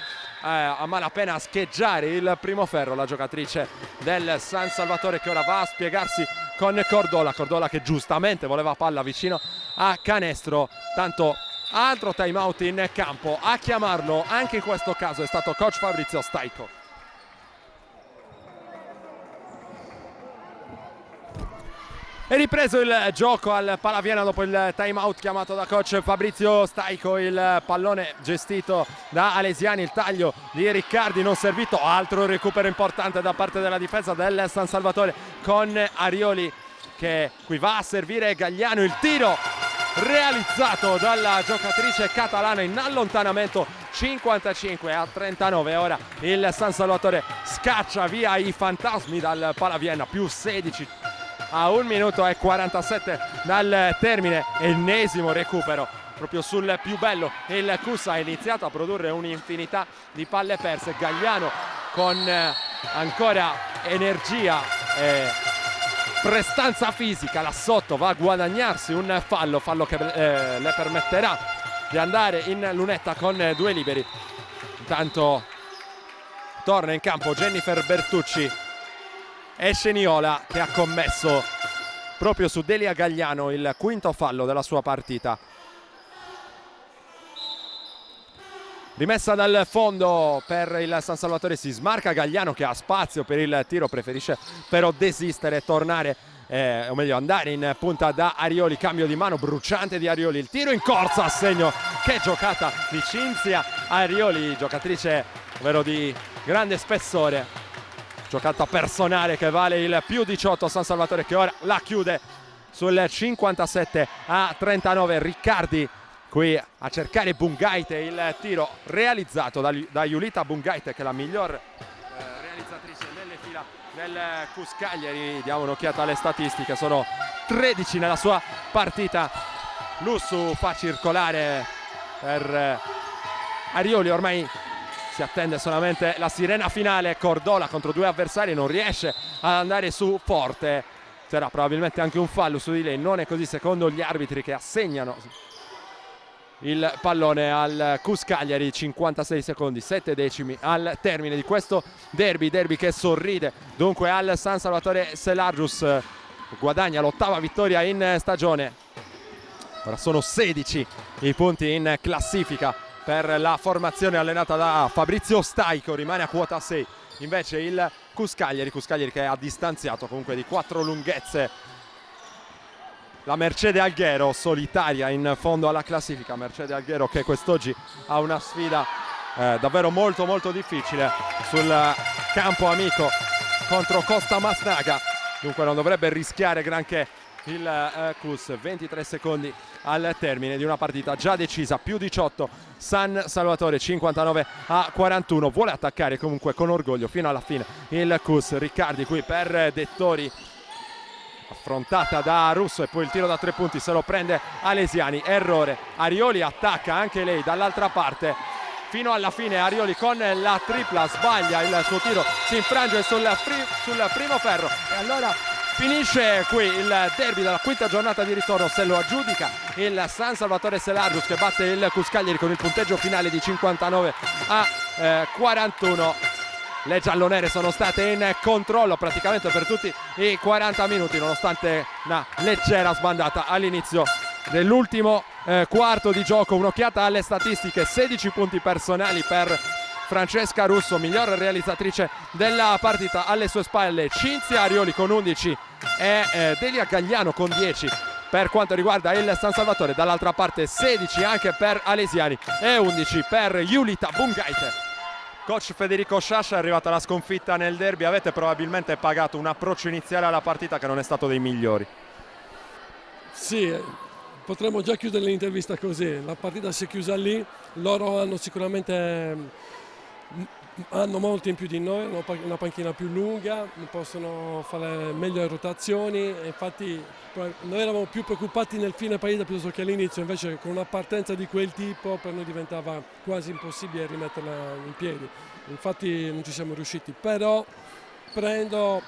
a malapena a scheggiare il primo ferro la giocatrice del San Salvatore, che ora va a spiegarsi con Cordola che giustamente voleva palla vicino a canestro. Tanto altro time out in campo, a chiamarlo anche in questo caso è stato coach Fabrizio Staiko. È ripreso il gioco al Palaviena dopo il time out chiamato da coach Fabrizio Staiko. Il pallone gestito da Alesiani, il taglio di Riccardi non servito, altro recupero importante da parte della difesa del San Salvatore con Arioli, che qui va a servire Gagliano. Il tiro realizzato dalla giocatrice catalana in allontanamento, 55-39. Ora il San Salvatore scaccia via i fantasmi dal Palaviena, più 16 a 1 minuto e 47 dal termine. Ennesimo recupero proprio sul più bello. Il Cus ha iniziato a produrre un'infinità di palle perse. Gagliano con ancora energia e prestanza fisica là sotto va a guadagnarsi un fallo che le permetterà di andare in lunetta con 2 liberi. Intanto torna in campo Jennifer Bertucci. Esce Niola, che ha commesso proprio su Delia Gagliano il quinto fallo della sua partita. Rimessa dal fondo per il San Salvatore, si smarca Gagliano che ha spazio per il tiro, preferisce però desistere e tornare, o meglio andare in punta da Arioli, cambio di mano bruciante di Arioli, il tiro in corsa a segno, che giocata di Cinzia Arioli, giocatrice ovvero di grande spessore, giocata personale che vale il più 18, San Salvatore che ora la chiude sul 57-39, Riccardi qui a cercare Bungaite, il tiro realizzato da Julita Bungaite che è la miglior realizzatrice nelle fila del CUS Cagliari. Diamo un'occhiata alle statistiche, sono 13 nella sua partita. Lussu fa circolare per Arioli, ormai si attende solamente la sirena finale. Cordola contro due avversari non riesce ad andare su forte, c'era probabilmente anche un fallo su di lei, non è così secondo gli arbitri che assegnano il pallone al CUS Cagliari. 56 secondi 7 decimi al termine di questo derby che sorride dunque al San Salvatore Selargius, guadagna l'8ª vittoria in stagione. Ora sono 16 i punti in classifica per la formazione allenata da Fabrizio Staico, rimane a quota 6 invece il CUS Cagliari che ha distanziato comunque di 4 lunghezze la Mercede Alghero, solitaria in fondo alla classifica. Mercede Alghero che quest'oggi ha una sfida davvero molto difficile sul campo amico contro Costa Masnaga, dunque non dovrebbe rischiare granché il CUS. 23 secondi al termine di una partita già decisa, più 18 San Salvatore, 59-41, vuole attaccare comunque con orgoglio fino alla fine il CUS. Riccardi qui per Dettori, affrontata da Russo e poi il tiro da 3 punti se lo prende Alesiani, errore. Arioli attacca anche lei dall'altra parte fino alla fine. Arioli con la tripla sbaglia il suo tiro, si infrange sul primo ferro e allora finisce qui il derby della 5ª giornata di ritorno. Se lo aggiudica il San Salvatore Selargius che batte il CUS Cagliari con il punteggio finale di 59-41. Le giallonere sono state in controllo praticamente per tutti i 40 minuti nonostante una leggera sbandata all'inizio dell'ultimo quarto di gioco. Un'occhiata alle statistiche: 16 punti personali per Francesca Russo, miglior realizzatrice della partita, alle sue spalle Cinzia Arioli con 11 e Delia Gagliano con 10 per quanto riguarda il San Salvatore. Dall'altra parte 16 anche per Alesiani e 11 per Julita Bungaite. Coach Federico Sciascia, è arrivata la sconfitta nel derby, avete probabilmente pagato un approccio iniziale alla partita che non è stato dei migliori. Sì, potremmo già chiudere l'intervista così, la partita si è chiusa lì, loro hanno sicuramente molto in più di noi, hanno una panchina più lunga, possono fare meglio le rotazioni, infatti noi eravamo più preoccupati nel fine partita piuttosto che all'inizio, invece con una partenza di quel tipo per noi diventava quasi impossibile rimetterla in piedi, infatti non ci siamo riusciti, però prendo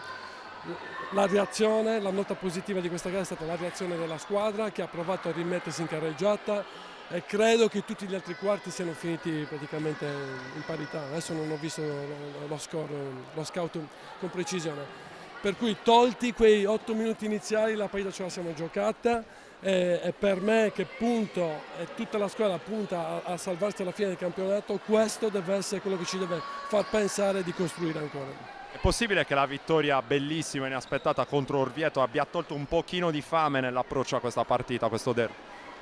la reazione, la nota positiva di questa gara è stata la reazione della squadra che ha provato a rimettersi in carreggiata e credo che tutti gli altri quarti siano finiti praticamente in parità. Adesso non ho visto lo scout con precisione, per cui tolti quei 8 minuti iniziali la partita ce la siamo giocata e per me che punto e tutta la squadra punta a salvarsi alla fine del campionato, questo deve essere quello che ci deve far pensare di costruire ancora. È possibile che la vittoria bellissima e inaspettata contro Orvieto abbia tolto un pochino di fame nell'approccio a questa partita, a questo derby?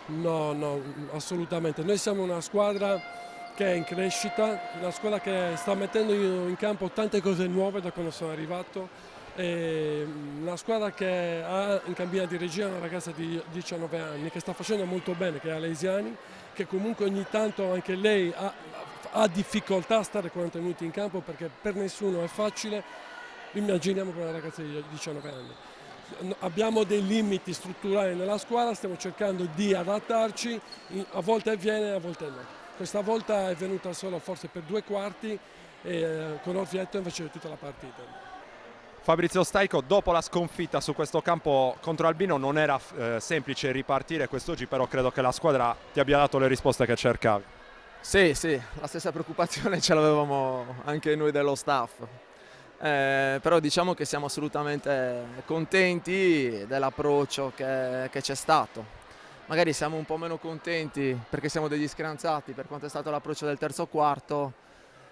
No, assolutamente. Noi siamo una squadra che è in crescita, una squadra che sta mettendo in campo tante cose nuove da quando sono arrivato, e una squadra che ha in cabina di regia una ragazza di 19 anni che sta facendo molto bene, che è Alesiani, che comunque ogni tanto anche lei ha difficoltà a stare 40 minuti in campo perché per nessuno è facile, immaginiamo per una ragazza di 19 anni. Abbiamo dei limiti strutturali nella squadra, stiamo cercando di adattarci, a volte avviene, a volte no. Questa volta è venuta solo forse per 2 quarti e con Orvieto invece tutta la partita. Fabrizio Staico, dopo la sconfitta su questo campo contro Albino non era semplice ripartire quest'oggi, però credo che la squadra ti abbia dato le risposte che cercavi. Sì, la stessa preoccupazione ce l'avevamo anche noi dello staff. Però diciamo che siamo assolutamente contenti dell'approccio che c'è stato. magari siamo un po' meno contenti perché siamo degli scranzati per quanto è stato l'approccio del terzo quarto,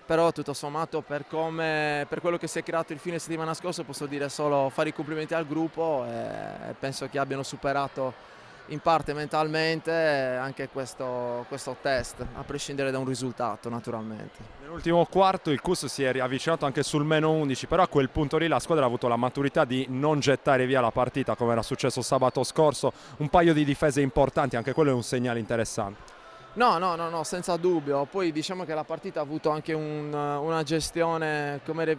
però tutto sommato per quello che si è creato il fine settimana scorso posso dire solo fare i complimenti al gruppo e penso che abbiano superato in parte mentalmente anche questo test, a prescindere da un risultato naturalmente. Nell'ultimo quarto il Cus si è riavvicinato anche sul -11, però a quel punto lì la squadra ha avuto la maturità di non gettare via la partita come era successo sabato scorso, un paio di difese importanti, anche quello è un segnale interessante. No, senza dubbio. Poi diciamo che la partita ha avuto anche una gestione, come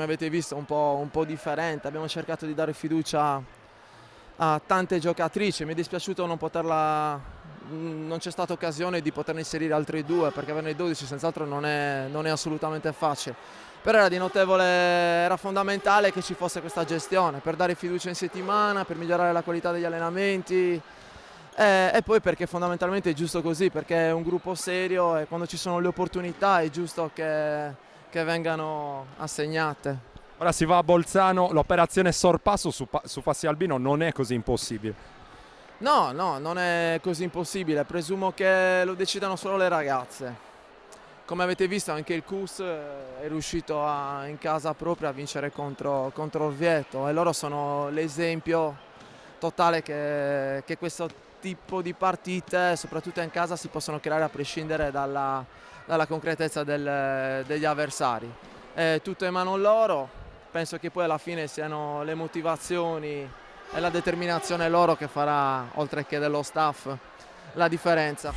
avete visto, un po' differente. Abbiamo cercato di dare fiducia a tante giocatrici. Mi è dispiaciuto non c'è stata occasione di poterne inserire altri due, perché averne 12 senz'altro non è assolutamente facile. Però era fondamentale che ci fosse questa gestione per dare fiducia in settimana, per migliorare la qualità degli allenamenti. E poi perché fondamentalmente è giusto così, perché è un gruppo serio e quando ci sono le opportunità è giusto che vengano assegnate. Ora si va a Bolzano, l'operazione sorpasso su Fassi Albino non è così impossibile. No, non è così impossibile, presumo che lo decidano solo le ragazze. Come avete visto anche il Cus è riuscito in casa propria a vincere contro Orvieto e loro sono l'esempio totale che questo tipo di partite, soprattutto in casa, si possono creare a prescindere dalla concretezza degli avversari. È tutto in mano loro, penso che poi alla fine siano le motivazioni e la determinazione loro che farà, oltre che dello staff, la differenza.